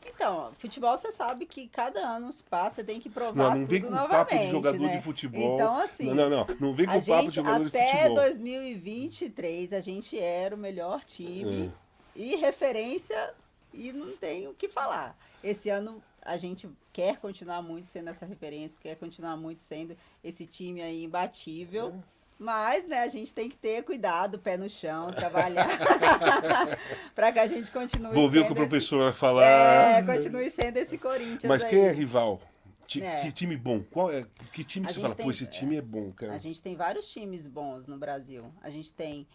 Então, futebol você sabe que cada ano se passa, tem que
Não,
provar
não vem
tudo
com papo de
novamente,
jogador de
né?
futebol.
Então,
Não,
assim,
não, não. Não vem
a
com papo de
gente
jogador de
até
futebol.
2023 a gente era o melhor time e referência e não tem o que falar. Esse ano a gente quer continuar muito sendo essa referência, quer continuar muito sendo esse time aí imbatível. Mas, né, a gente tem que ter cuidado, pé no chão, trabalhar para que a gente continue
Vou ver o que o
sendo
professor vai falar.
continue sendo esse Corinthians
Mas
aí.
quem é rival? Que
É.
time bom? Que time
A
que você
gente
fala, pô,
tem,
esse time é bom, cara?
A gente tem vários times bons no Brasil. A gente tem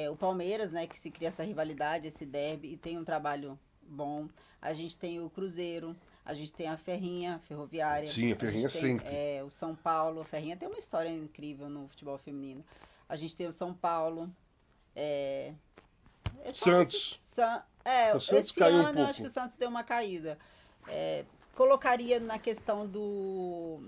o Palmeiras, né, que se cria essa rivalidade, esse derby, e tem um trabalho bom. A gente tem o Cruzeiro, a gente tem a Ferrinha, Ferroviária.
Sim, a Ferrinha
gente tem,
sempre.
o São Paulo. A Ferrinha tem uma história incrível no futebol feminino. A gente tem o São Paulo.
Santos. O Santos
Esse
caiu um
ano eu acho que
pouco.
o Santos deu uma caída. Colocaria na questão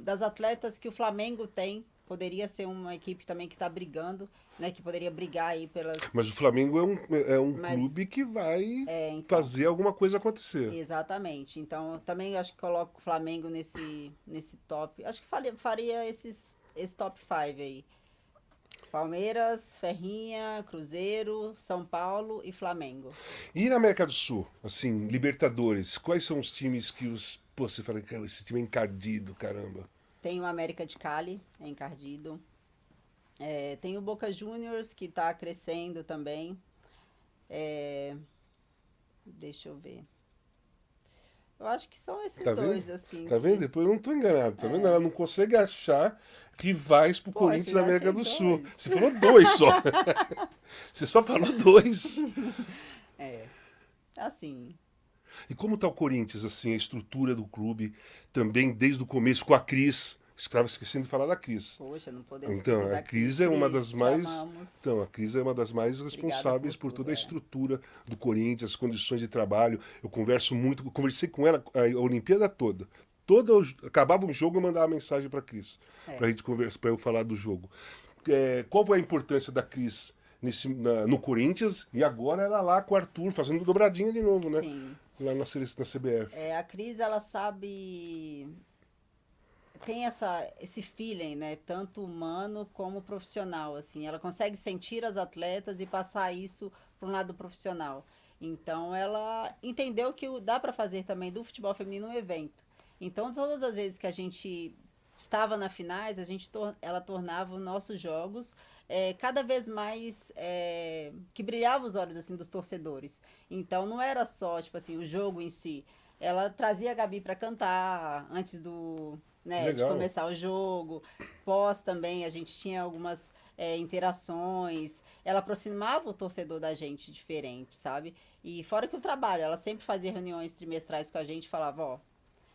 das atletas que o Flamengo tem. Poderia ser uma equipe também que está brigando, né? Que poderia brigar aí pelas.
Mas o Flamengo é um
Mas,
clube que vai
então,
fazer alguma coisa acontecer.
exatamente. Então, eu também acho que coloco o Flamengo nesse top. Acho que faria esse top 5 aí. Palmeiras, Ferrinha, Cruzeiro, São Paulo e Flamengo.
E na América do Sul, assim, Libertadores, quais são os times pô, você fala, cara, esse time é encardido, caramba.
Tem o América de Cali, encardido. Tem o Boca Juniors, que está crescendo também. Deixa eu ver. Eu acho que são esses
Tá
dois,
vendo?
assim.
Tá vendo? Depois eu não tô enganado, tá vendo? Ela não consegue achar rivais pro
Poxa,
Corinthians na
já
América
achei
do Sul.
dois.
Você falou dois só. Você só falou dois.
Assim,
E como tá o Corinthians, assim, a estrutura do clube, também desde o começo, com a Cris. Estava esquecendo de falar da Cris.
poxa, não podemos
Então,
esquecer
a
da
Cris é uma das
te
mais.
amamos.
Então, a Cris é uma das mais responsáveis por
tudo,
toda a estrutura do Corinthians, as condições de trabalho. Eu conversei com ela a Olimpíada toda. Acabava um jogo, eu mandava mensagem para a Cris, pra gente conversar, para eu falar do jogo. Qual foi a importância da Cris no Corinthians? E agora ela lá com o Arthur, fazendo dobradinha de novo, né?
Sim.
Lá na CBF.
A Cris, ela sabe. Tem esse feeling, né? Tanto humano como profissional, assim. Ela consegue sentir as atletas e passar isso para um lado profissional. Então, ela entendeu que dá para fazer também do futebol feminino um evento. Então, todas as vezes que a gente estava na finais, ela tornava os nossos jogos cada vez mais que brilhava os olhos assim dos torcedores. Então, não era só tipo assim o jogo em si. Ela trazia a Gabi para cantar antes de começar o jogo. Pós também a gente tinha algumas interações. Ela aproximava o torcedor da gente diferente, sabe? E fora que o trabalho, ela sempre fazia reuniões trimestrais com a gente e falava, ó,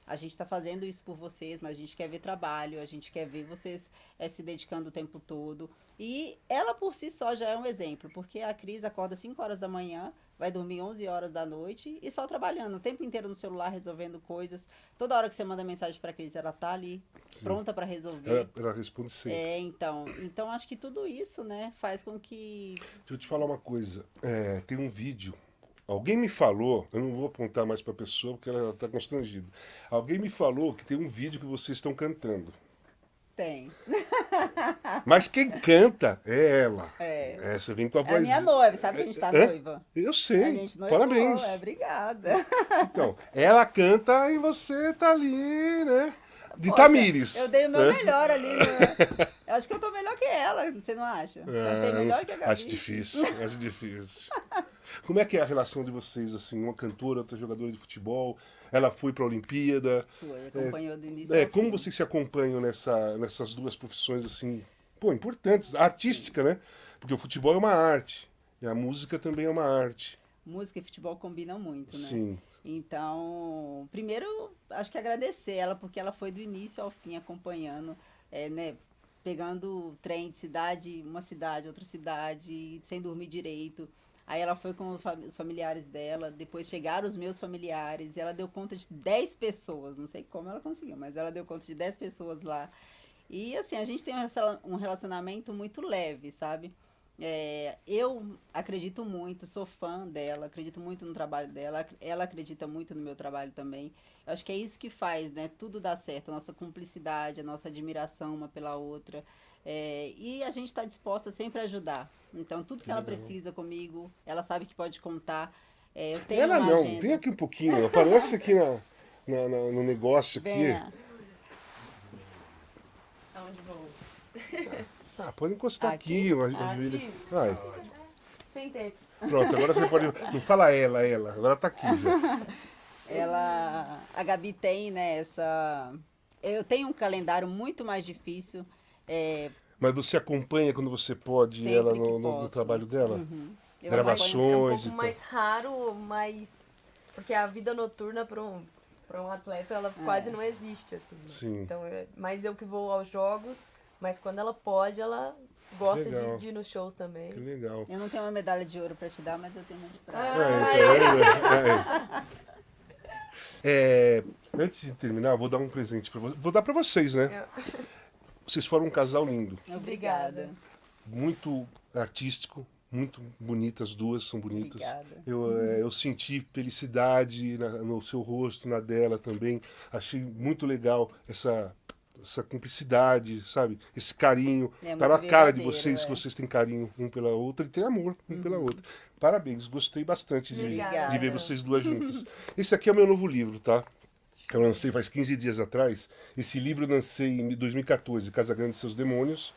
a gente está fazendo isso por vocês, mas a gente quer ver trabalho, a gente quer ver vocês se dedicando o tempo todo. E ela por si só já é um exemplo, porque a Cris acorda 5 horas da manhã, vai dormir 11 horas da noite e só trabalhando o tempo inteiro no celular, resolvendo coisas. Toda hora que você manda mensagem para a Cris, ela tá ali,
Sim.
pronta para resolver.
Ela responde sempre.
Então acho que tudo isso, né, faz com que...
Deixa eu te falar uma coisa. Tem um vídeo. Alguém me falou, eu não vou apontar mais para a pessoa porque ela está constrangida. Alguém me falou que tem um vídeo que vocês estão cantando.
Tem.
Mas quem canta é ela. Você vem com a
É a
voz.
minha noiva, sabe que a gente tá noiva?
Eu
A
sei.
gente noivou,
Parabéns.
Obrigada.
Então, ela canta e você tá ali, né? De
Poxa,
Tamires.
Eu dei o meu
né?
melhor ali. Eu acho que eu tô melhor que ela, você não acha? Eu tenho melhor que a Gabi.
Acho difícil, acho difícil. Como é que é a relação de vocês, assim, uma cantora, outra jogadora de futebol? Ela foi pra Olimpíada.
Foi, acompanhou do início ao
Como
fim.
vocês se acompanham nessas duas profissões, assim, importantes, artística, né? Porque o futebol é uma arte, e a música também é uma arte.
Música e futebol combinam muito, né?
Sim.
Então, primeiro, acho que agradecer ela, porque ela foi do início ao fim acompanhando, né? Pegando trem de cidade, uma cidade, outra cidade, sem dormir direito. Aí ela foi com os familiares dela, depois chegaram os meus familiares, e ela deu conta de 10 pessoas, não sei como ela conseguiu, mas ela deu conta de 10 pessoas lá. E assim, a gente tem um relacionamento muito leve, sabe? Eu acredito muito, sou fã dela, acredito muito no trabalho dela, ela acredita muito no meu trabalho também. Eu acho que é isso que faz, né? Tudo dá certo, a nossa cumplicidade, a nossa admiração uma pela outra. E a gente está disposta sempre a ajudar. Então, tudo que ela precisa comigo, ela sabe que pode contar. Eu tenho
Ela
uma
não,
agenda.
vem aqui um pouquinho, aparece aqui no negócio aqui.
Venha.
Aonde vou?
Pode encostar
Aqui?
aqui. Vai.
Sentei.
Pronto, agora você pode. Não fala ela, agora tá aqui já.
A Gabi tem, né, eu tenho um calendário muito mais difícil.
Mas você acompanha quando você pode
Sempre
ela
que
no
posso.
trabalho dela?
Eu
Gravações.
acompanho-
É um
e
pouco
tal.
mais raro, mas... Porque a vida noturna para um atleta, ela quase não existe, assim. Né?
Sim.
Então, é mais eu que vou aos jogos, mas quando ela pode, ela gosta
Legal.
de ir nos shows também.
Que legal.
Eu não tenho uma medalha de ouro para te dar, mas eu tenho uma de prata.
Antes de terminar, vou dar um presente para vocês. Vou dar para vocês, né? Vocês foram um casal lindo.
Obrigada.
Muito artístico, muito bonitas, as duas são bonitas.
Obrigada.
Eu senti felicidade no seu rosto, na dela também. Achei muito legal essa cumplicidade, sabe? Esse carinho.
É
Tá na
muito
cara de
verdadeiro,
vocês que vocês têm carinho um pela outra e tem amor um pela outra. Parabéns, gostei bastante de
Obrigada.
ver vocês duas juntas. Esse aqui é o meu novo livro, tá? Eu lancei faz 15 dias atrás. Esse livro eu lancei em 2014, Casa Grande e Seus Demônios.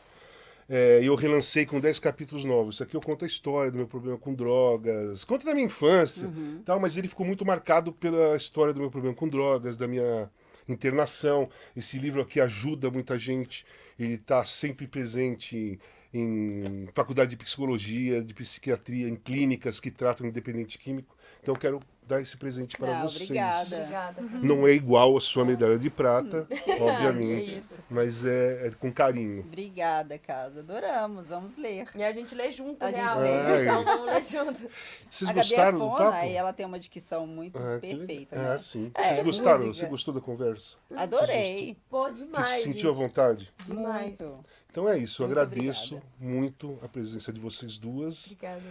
E eu relancei com 10 capítulos novos. Isso aqui eu conto a história do meu problema com drogas, conto da minha infância, tal, mas ele ficou muito marcado pela história do meu problema com drogas, da minha internação. Esse livro aqui ajuda muita gente. Ele está sempre presente em faculdade de psicologia, de psiquiatria, em clínicas que tratam independente químico. Então eu quero dar esse presente para vocês.
Obrigada.
Obrigada.
Não é igual a sua medalha de prata, obviamente,
É isso.
mas é com carinho.
Obrigada, casa. Adoramos. Vamos ler.
E a gente lê junto,
A gente
real.
lê.
Então vamos ler junto.
Vocês
A Gabi
gostaram
é
do
fona
papo?
e ela tem uma dicção muito
Que legal.
perfeita. Né?
Sim.
É,
Vocês gostaram?
música.
Você gostou da conversa?
Adorei.
Pô,
Você
demais.
se sentiu à
gente.
vontade?
Demais.
Muito.
Então é isso. Eu
Muito
agradeço
obrigada.
muito a presença de vocês duas.
Obrigada.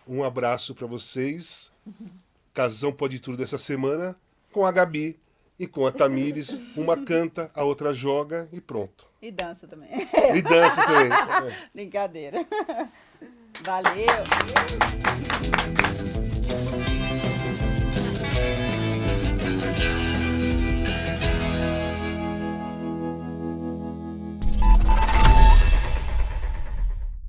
Um abraço para vocês. Casão Pode Tudo dessa semana com a Gabi e com a Tamires. Uma canta, a outra joga e pronto.
E dança também.
E dança também.
Brincadeira. Valeu.